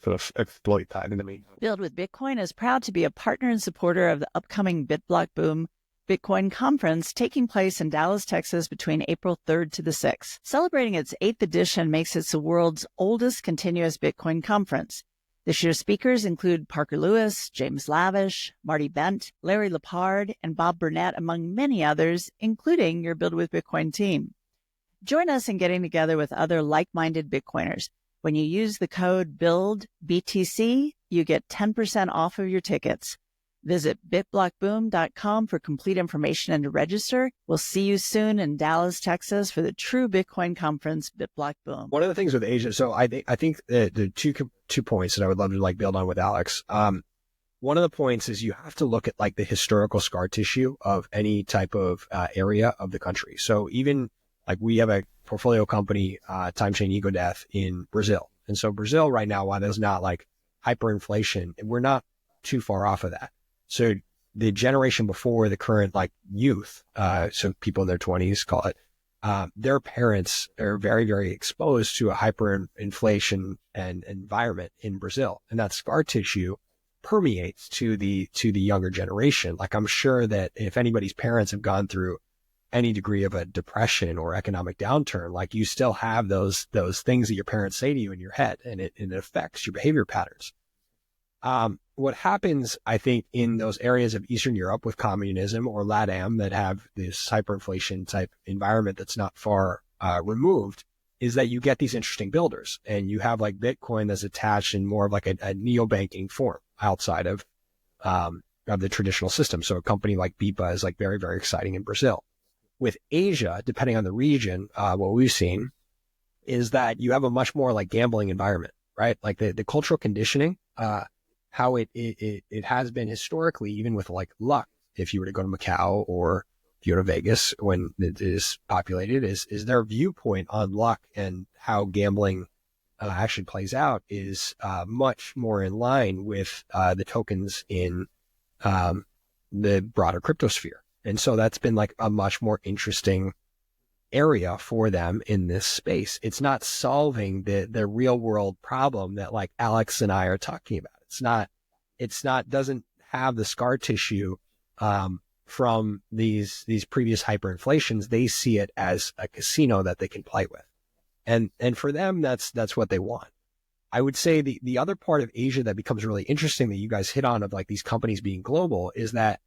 sort of exploit that in the meantime. Build with Bitcoin is proud to be a partner and supporter of the upcoming BitBlock Boom Bitcoin conference taking place in Dallas, Texas between April 3rd to the 6th. Celebrating its 8th edition makes it the world's oldest continuous Bitcoin conference. This year's speakers include Parker Lewis, James Lavish, Marty Bent, Larry Lepard, and Bob Burnett, among many others, including your Build with Bitcoin team. Join us in getting together with other like-minded Bitcoiners. When you use the code BUILDBTC, you get 10% off of your tickets. Visit bitblockboom.com for complete information and to register. We'll see you soon in Dallas, Texas for the true Bitcoin conference, BitBlock Boom. One of the things with Asia, so I think the two points that I would love to build on with Alex. One of the points is you have to look at the historical scar tissue of any type of area of the country. So even we have a portfolio company, Timechain Ego Death in Brazil. And so Brazil right now, while there's not hyperinflation, we're not too far off of that. So the generation before the current youth, so people in their 20s, call it, their parents are very, very exposed to a hyperinflation and environment in Brazil. And that scar tissue permeates to the younger generation. I'm sure that if anybody's parents have gone through any degree of a depression or economic downturn, you still have those things that your parents say to you in your head, and it affects your behavior patterns. What happens, I think, in those areas of Eastern Europe with communism or LATAM that have this hyperinflation type environment that's not far removed, is that you get these interesting builders, and you have Bitcoin that's attached in more of a neobanking form outside of the traditional system. So a company like BIPA is very, very exciting in Brazil. With Asia, depending on the region, what we've seen is that you have a much more gambling environment, right? The cultural conditioning, how it has been historically, even with luck, if you were to go to Macau or if you go to Vegas when it is populated, is their viewpoint on luck and how gambling actually plays out is much more in line with the tokens in the broader cryptosphere. And so that's been like a much more interesting area for them in this space. It's not solving the real world problem that like Alex and I are talking about. Doesn't have the scar tissue from these previous hyperinflations. They see it as a casino that they can play with. And for them, that's what they want. I would say the other part of Asia that becomes really interesting that you guys hit on of like these companies being global is that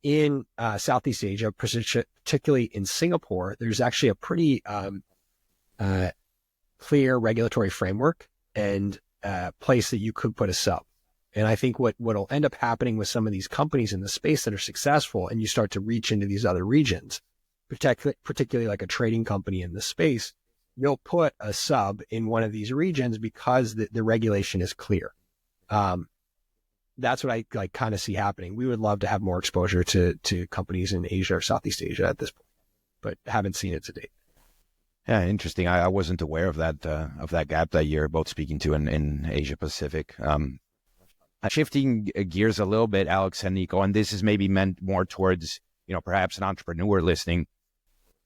in Southeast Asia, particularly in Singapore, there's actually a pretty clear regulatory framework and place that you could put a sub. And I think what'll end up happening with some of these companies in the space that are successful and you start to reach into these other regions, particularly like a trading company in this space, you'll put a sub in one of these regions because the regulation is clear. That's what I like kind of see happening. We would love to have more exposure to companies in Asia or Southeast Asia at this point, but haven't seen it to date. Yeah, interesting. I wasn't aware of that gap that you're both speaking to in Asia Pacific. Shifting gears a little bit, Alex and Nico, and this is maybe meant more towards, perhaps an entrepreneur listening.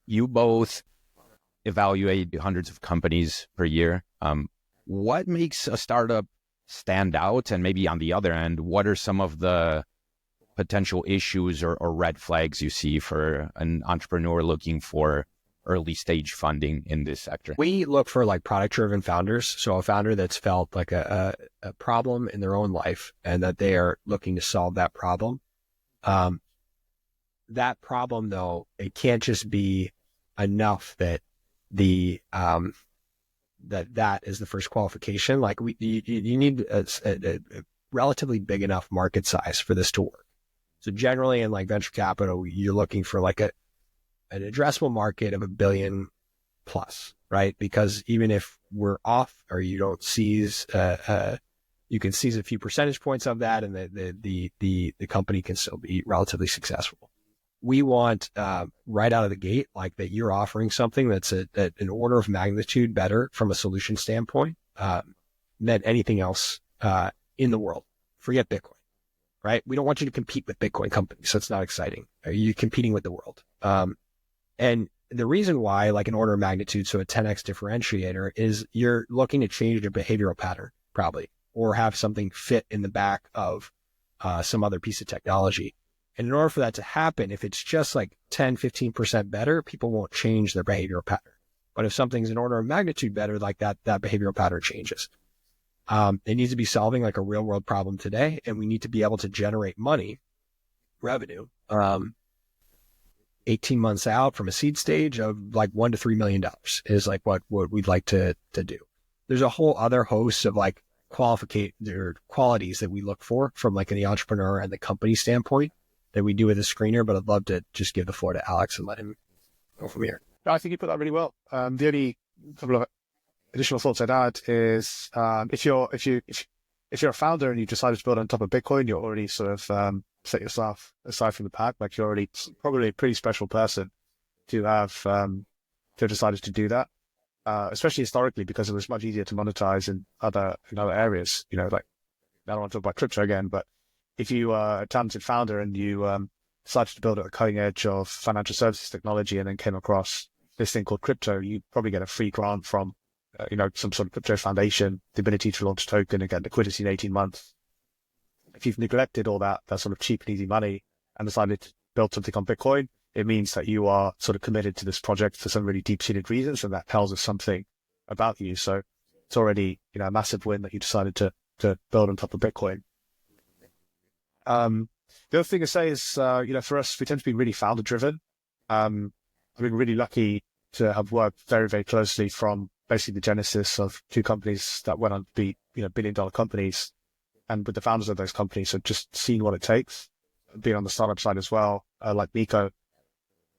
You both evaluate hundreds of companies per year. What makes a startup stand out? And maybe on the other end, what are some of the potential issues or red flags you see for an entrepreneur looking for early stage funding in this sector? We look for like product driven founders. So a founder that's felt like a problem in their own life and that they are looking to solve that problem. That problem though, it can't just be enough that that is the first qualification. Like you need a relatively big enough market size for this to work. So generally in like venture capital, you're looking for like an addressable market of $1 billion plus, right? Because even if we're off or you don't seize, you can seize a few percentage points of that and the company can still be relatively successful. We want right out of the gate, like that you're offering something that's an order of magnitude better from a solution standpoint than anything else in the world. Forget Bitcoin, right? We don't want you to compete with Bitcoin companies. So it's not exciting. You're competing with the world. And the reason why, like an order of magnitude, so a 10x differentiator, is you're looking to change your behavioral pattern, probably, or have something fit in the back of some other piece of technology. And in order for that to happen, if it's just like 10, 15% better, people won't change their behavioral pattern. But if something's an order of magnitude better, like that behavioral pattern changes. It needs to be solving like a real world problem today. And we need to be able to generate money, revenue, 18 months out from a seed stage of like $1 to $3 million is like what we'd like to do. There's a whole other host of like qualities that we look for from like the entrepreneur and the company standpoint that we do with a screener, but I'd love to just give the floor to Alex and let him go from here. I think you put that really well. The only couple of additional thoughts I'd add is if you're a founder and you decided to build on top of Bitcoin, you're already sort of set yourself aside from the pack. Like you're already probably a pretty special person to have decided to do that, especially historically, because it was much easier to monetize in other areas. Like I don't want to talk about crypto again, but if you are a talented founder and you decided to build at the cutting edge of financial services technology and then came across this thing called crypto, you probably get a free grant from some sort of crypto foundation, the ability to launch a token and get liquidity in 18 months. If you've neglected all that sort of cheap and easy money and decided to build something on Bitcoin, it means that you are sort of committed to this project for some really deep-seated reasons, and that tells us something about you. So it's already a massive win that you decided to build on top of Bitcoin. The other thing to say is, for us, we tend to be really founder-driven. I've been really lucky to have worked very, very closely from basically the genesis of two companies that went on to be, billion-dollar companies, and with the founders of those companies, so just seeing what it takes, being on the startup side as well, like Nico,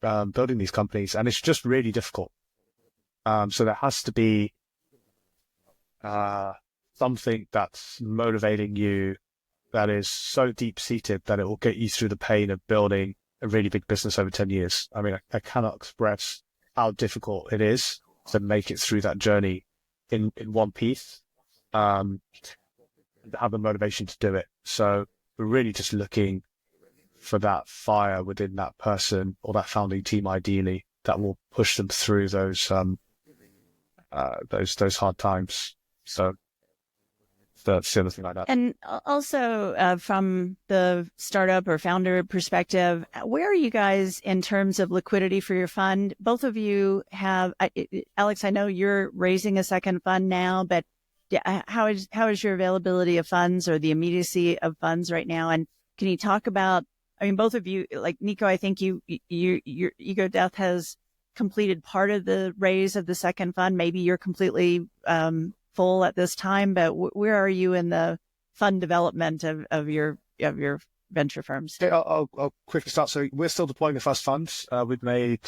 building these companies, and it's just really difficult. So there has to be something that's motivating you that is so deep-seated that it will get you through the pain of building a really big business over 10 years. I mean, I cannot express how difficult it is to make it through that journey in one piece, and have the motivation to do it. So we're really just looking for that fire within that person or that founding team, ideally, that will push them through those hard times. So that's the other thing like that. And also from the startup or founder perspective, where are you guys in terms of liquidity for your fund? Both of you have, Alex, I know you're raising a second fund now, but how is your availability of funds or the immediacy of funds right now? And can you talk about, I mean, both of you, like Nico, I think your Ego Death has completed part of the raise of the second fund. Maybe you're completely full at this time, but where are you in the fund development of your venture firms? Okay, I'll quickly start. So we're still deploying the first funds. We've made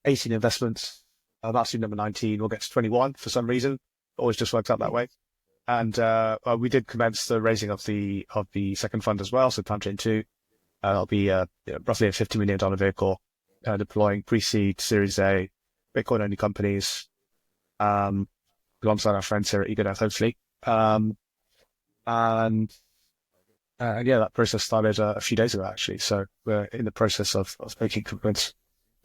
18 investments. That's in number 19. We'll get to 21 for some reason. Always just works out that way. And we did commence the raising of the second fund as well. So Timechain 2, it'll be roughly a $50 million vehicle, deploying pre-seed, Series A, Bitcoin-only companies, alongside our friends here at Ego Death, hopefully. And that process started a few days ago, actually. So we're in the process of making commitments.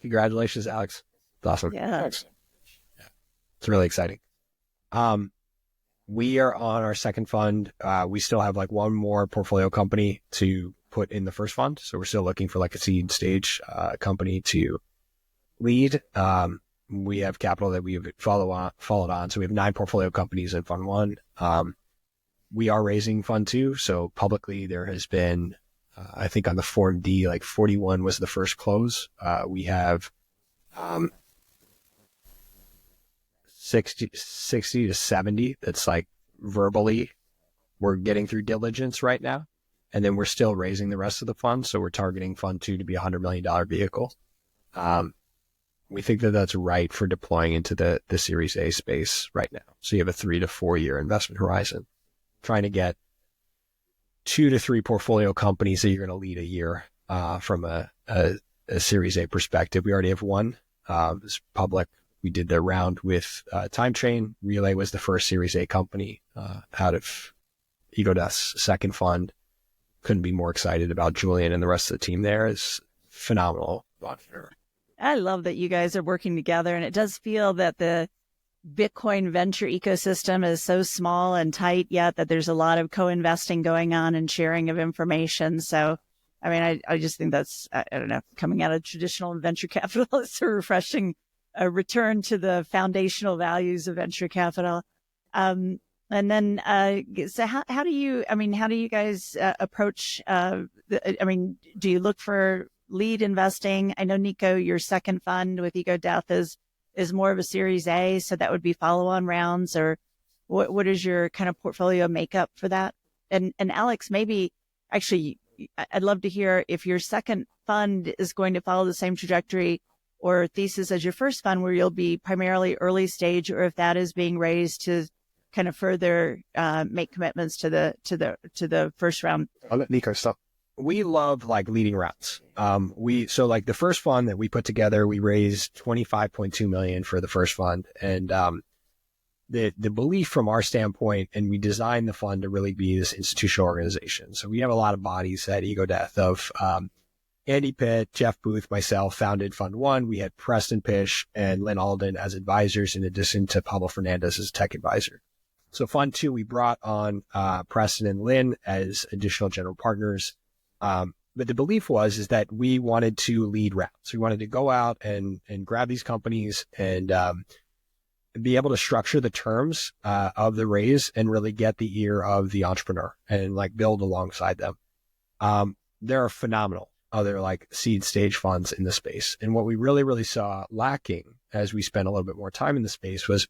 Congratulations, Alex. That's awesome. Yeah. Thanks. Yeah. It's really exciting. We are on our second fund. We still have like one more portfolio company to put in the first fund. So we're still looking for like a seed stage company to lead. We have capital that we have followed on. So we have 9 portfolio companies in fund 1. We are raising fund 2. So publicly there has been, I think on the Form D, like 41 was the first close. We have 60 to 70 that's like verbally we're getting through diligence right now. And then we're still raising the rest of the fund. So we're targeting fund 2 to be a $100 million vehicle. We think that that's right for deploying into the Series A space right now. So you have a 3 to 4 year investment horizon, trying to get 2 to 3 portfolio companies that you're going to lead a year from a Series A perspective. We already have one. It's public. We did the round with Timechain. Relay was the first Series A company out of Ego Death's second fund. Couldn't be more excited about Julian and the rest of the team there. Is phenomenal. I love that you guys are working together, and it does feel that the Bitcoin venture ecosystem is so small and tight yet that there's a lot of co-investing going on and sharing of information. So, I mean, I just think that's, I don't know, coming out of traditional venture capital, it's a refreshing return to the foundational values of venture capital. And then, so how do you guys approach, do you look for lead investing? I know, Nico, your second fund with Ego Death is more of a Series A, so that would be follow-on rounds, or what is your kind of portfolio makeup for that? And Alex, maybe actually, I'd love to hear if your second fund is going to follow the same trajectory or thesis as your first fund, where you'll be primarily early stage, or if that is being raised to kind of further make commitments to the first round. I'll let Nico stop. We love like leading rounds. So like the first fund that we put together, we raised 25.2 million for the first fund. And, the belief from our standpoint, and we designed the fund to really be this institutional organization. So we have a lot of bodies at Ego Death of, Andy Pitt, Jeff Booth, myself founded Fund 1. We had Preston Pish and Lynn Alden as advisors, in addition to Pablo Fernandez as tech advisor. So Fund 2, we brought on, Preston and Lynn as additional general partners. But the belief is that we wanted to lead rounds. We wanted to go out and grab these companies and be able to structure the terms of the raise and really get the ear of the entrepreneur and like build alongside them. There are phenomenal other like seed stage funds in the space. And what we really saw lacking as we spent a little bit more time in the space was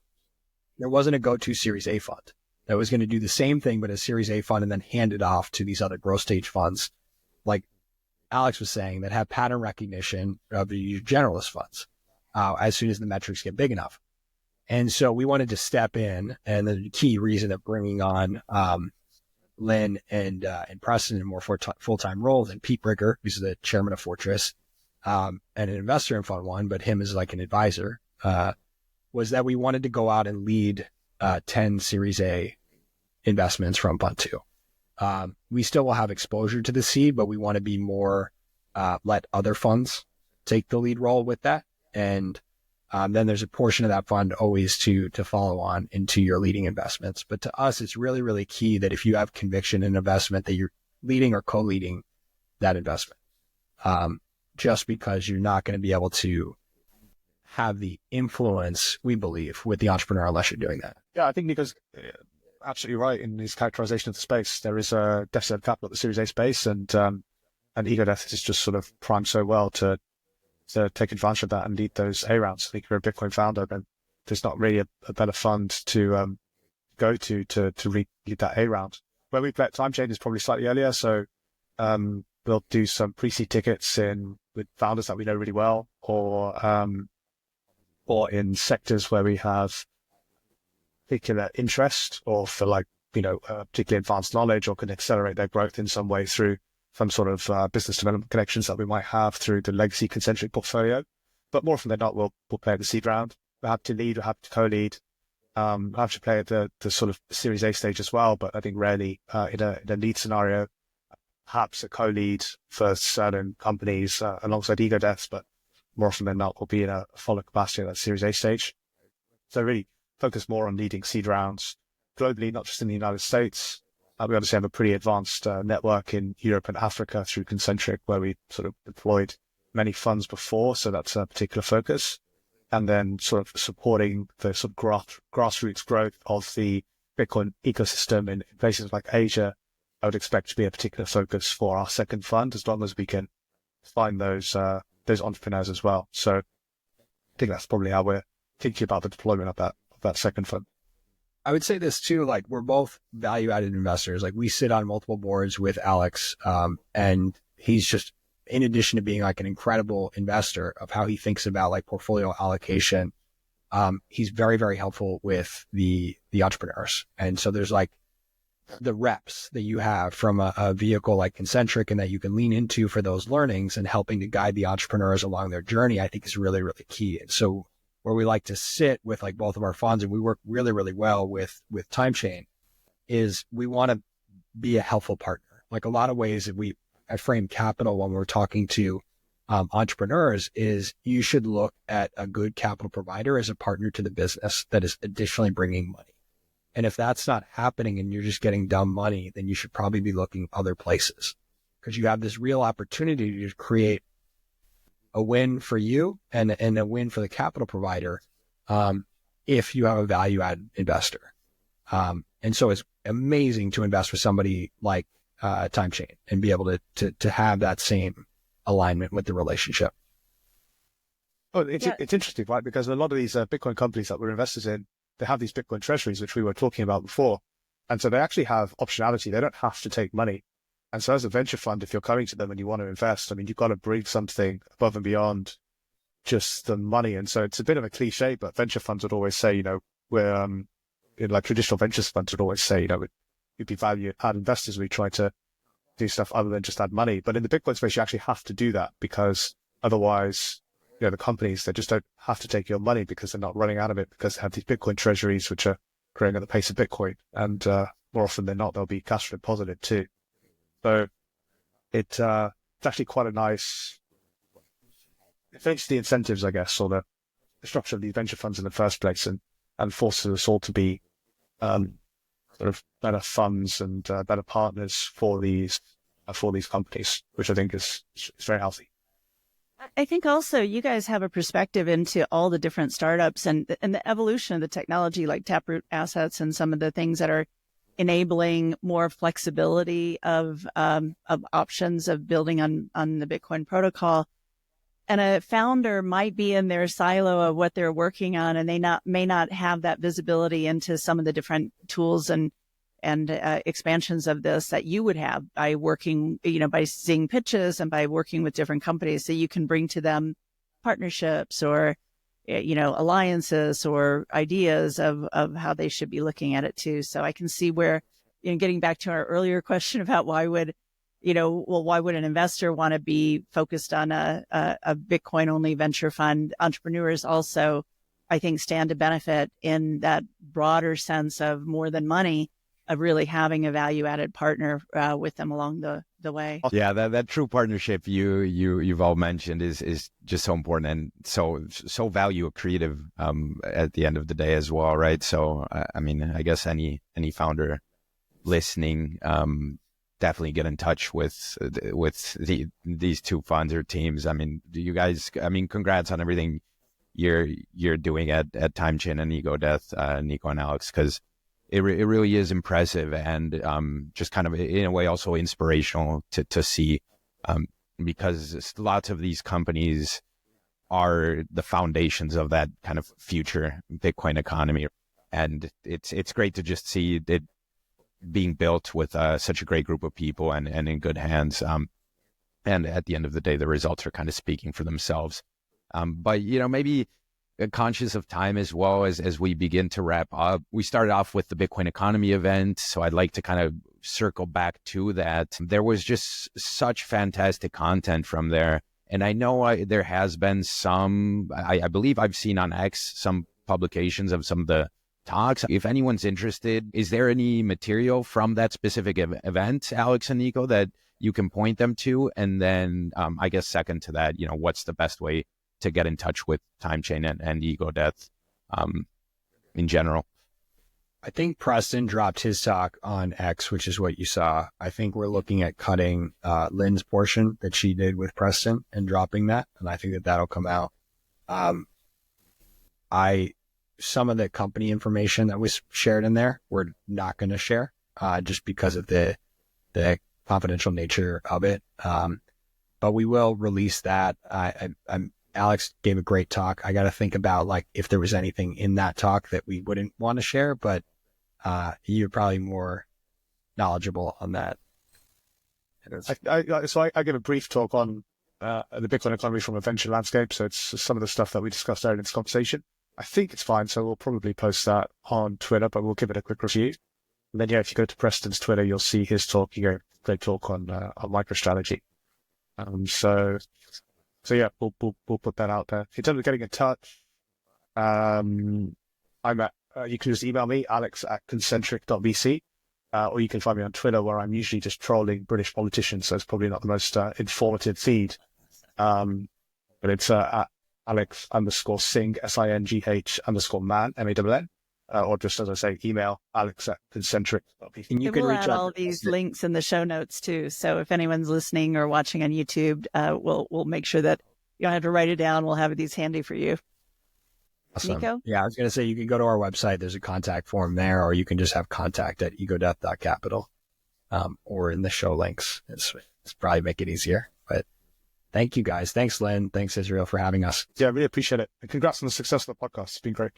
there wasn't a go-to Series A fund that was going to do the same thing, but a Series A fund and then hand it off to these other growth stage funds, like Alex was saying, that have pattern recognition of the generalist funds as soon as the metrics get big enough. And so we wanted to step in, and the key reason of bringing on Lynn and Preston in more full-time roles, and Pete Brigger, who's the chairman of Fortress, and an investor in Fund 1, but him as like an advisor, was that we wanted to go out and lead 10 Series A investments from Fund 2. We still will have exposure to the seed, but we want to be more, let other funds take the lead role with that. And then there's a portion of that fund always to follow on into your leading investments. But to us, it's really, really key that if you have conviction in an investment, that you're leading or co-leading that investment. Just because you're not going to be able to have the influence, we believe, with the entrepreneur unless you're doing that. Yeah, I think Nico's absolutely right in his characterization of the space. There is a deficit of capital at the Series A space, and Ego Death is just sort of primed so well to take advantage of that and lead those A rounds. I think if you're a Bitcoin founder, then there's not really a better fund to go to lead that A round. Where we bet Timechain is probably slightly earlier, so we'll do some pre-seed tickets with founders that we know really well, or in sectors where we have particular interest, or for particularly advanced knowledge, or can accelerate their growth in some way through some sort of business development connections that we might have through the legacy concentric portfolio. But more often than not, we'll play at the seed round. We'll have to lead, we'll have to co-lead. We'll have to play at the sort of Series A stage as well, but I think rarely in a lead scenario, perhaps a co-lead for certain companies alongside Ego Death, but more often than not, we'll be in a follow capacity at that Series A stage. So really focus more on leading seed rounds globally, not just in the United States. We obviously have a pretty advanced network in Europe and Africa through Concentric, where we sort of deployed many funds before. So that's a particular focus. And then sort of supporting the sort of grassroots growth of the Bitcoin ecosystem in places like Asia, I would expect to be a particular focus for our second fund, as long as we can find those entrepreneurs as well. So I think that's probably how we're thinking about the deployment of that second fund. I would say this too, we're both value-added investors. We sit on multiple boards with Alex, and he's just, in addition to being an incredible investor of how he thinks about portfolio allocation, he's very, very helpful with the entrepreneurs. And so there's the reps that you have from a vehicle like Concentric, and that you can lean into for those learnings and helping to guide the entrepreneurs along their journey, I think is really, really key. And so where we like to sit with both of our funds, and we work really, really well with Timechain, is we want to be a helpful partner. A lot of ways that I frame capital when we're talking to entrepreneurs is you should look at a good capital provider as a partner to the business that is additionally bringing money. And if that's not happening and you're just getting dumb money, then you should probably be looking other places, because you have this real opportunity to create a win for you and a win for the capital provider if you have a value-added investor. And so it's amazing to invest with somebody like Timechain and be able to have that same alignment with the relationship. Oh, it's interesting, right? Because a lot of these Bitcoin companies that we're investors in, they have these Bitcoin treasuries, which we were talking about before. And so they actually have optionality. They don't have to take money. And so as a venture fund, if you're coming to them and you want to invest, you've got to bring something above and beyond just the money. And so it's a bit of a cliche, but venture funds would always say, we're in traditional venture funds would always say, we'd be value-add investors. We try to do stuff other than just add money. But in the Bitcoin space, you actually have to do that, because otherwise, the companies, they just don't have to take your money because they're not running out of it, because they have these Bitcoin treasuries, which are growing at the pace of Bitcoin. And more often than not, they'll be cash flow positive too. So it's actually quite a nice, it makes the incentives, I guess, or the structure of these venture funds in the first place, and forces us all to be sort of better funds and better partners for these companies, which I think is very healthy. I think also you guys have a perspective into all the different startups and the evolution of the technology, like Taproot assets and some of the things that are enabling more flexibility of options of building on the Bitcoin protocol. And a founder might be in their silo of what they're working on, and they may not have that visibility into some of the different tools and expansions of this that you would have by working, by seeing pitches and by working with different companies, so you can bring to them partnerships or, alliances or ideas of how they should be looking at it too. So I can see where, getting back to our earlier question about why would an investor want to be focused on a Bitcoin only venture fund? Entrepreneurs also, I think, stand to benefit in that broader sense of more than money, of really having a value-added partner with them along the way. Yeah, that true partnership you've all mentioned is just so important and so value accretive at the end of the day as well, right? So I mean, I guess any founder listening, definitely get in touch with these two funds or teams. I mean, you guys, I mean, congrats on everything you're doing at Timechain and Ego Death, Nico and Alex, because it really is impressive and just kind of in a way also inspirational to see, because lots of these companies are the foundations of that kind of future Bitcoin economy, and it's great to just see it being built with such a great group of people and in good hands. And at the end of the day, the results are kind of speaking for themselves. But maybe conscious of time as well as we begin to wrap up. We started off with the Bitcoin economy event, so I'd like to kind of circle back to that. There was just such fantastic content from there. And I know there has been some, I believe I've seen on X some publications of some of the talks. If anyone's interested, is there any material from that specific event, Alex and Nico, that you can point them to? And then I guess second to that, what's the best way to get in touch with Timechain and Ego Death in general? I think Preston dropped his talk on X, which is what you saw. I think we're looking at cutting Lynn's portion that she did with Preston and dropping that. And I think that'll come out. Some of the company information that was shared in there, we're not going to share just because of the confidential nature of it. But we will release that. Alex gave a great talk. I got to think about if there was anything in that talk that we wouldn't want to share, but you're probably more knowledgeable on that. So I give a brief talk on the Bitcoin economy from a venture landscape. So it's some of the stuff that we discussed earlier in this conversation. I think it's fine. So we'll probably post that on Twitter, but we'll give it a quick review. And then, if you go to Preston's Twitter, you'll see his talk. Great talk on MicroStrategy. So yeah, we'll put that out there. In terms of getting in touch, I'm at, you can just email me, alex@concentric.vc, or you can find me on Twitter, where I'm usually just trolling British politicians, so it's probably not the most informative feed. But it's at Alex_Singh, SINGH_man, MANN, or just, as I say, email alex@concentric.vc. And you can reach out. All these links in the show notes too. So if anyone's listening or watching on YouTube, we'll make sure that you don't have to write it down. We'll have these handy for you. Awesome. Nico? Yeah, I was going to say, you can go to our website. There's a contact form there, or you can just have contact@egodeath.capital, or in the show links. It's probably make it easier. But thank you guys. Thanks, Lynn. Thanks, Israel, for having us. Yeah, I really appreciate it. And congrats on the success of the podcast. It's been great.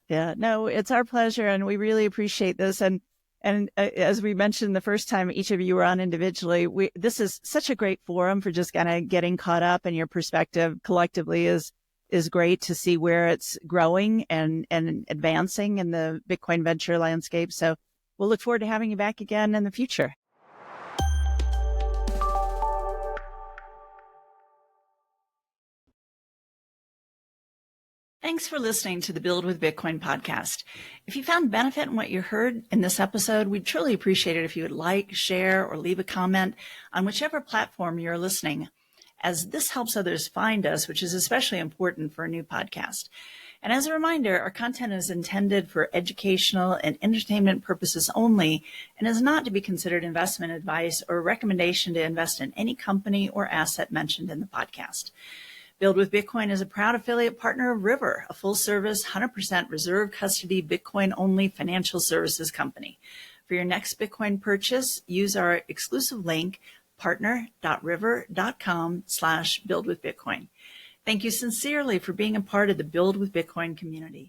Yeah, no, it's our pleasure, and we really appreciate this. And as we mentioned the first time each of you were on individually, this is such a great forum for just kind of getting caught up, and your perspective collectively is great to see where it's growing and advancing in the Bitcoin venture landscape. So we'll look forward to having you back again in the future. Thanks for listening to the Build with Bitcoin podcast. If you found benefit in what you heard in this episode, we'd truly appreciate it if you would like, share, or leave a comment on whichever platform you're listening, as this helps others find us, which is especially important for a new podcast. And as a reminder, our content is intended for educational and entertainment purposes only, and is not to be considered investment advice or a recommendation to invest in any company or asset mentioned in the podcast. Build with Bitcoin is a proud affiliate partner of River, a full-service, 100% reserve custody, Bitcoin-only financial services company. For your next Bitcoin purchase, use our exclusive link, partner.river.com/buildwithbitcoin. Thank you sincerely for being a part of the Build with Bitcoin community.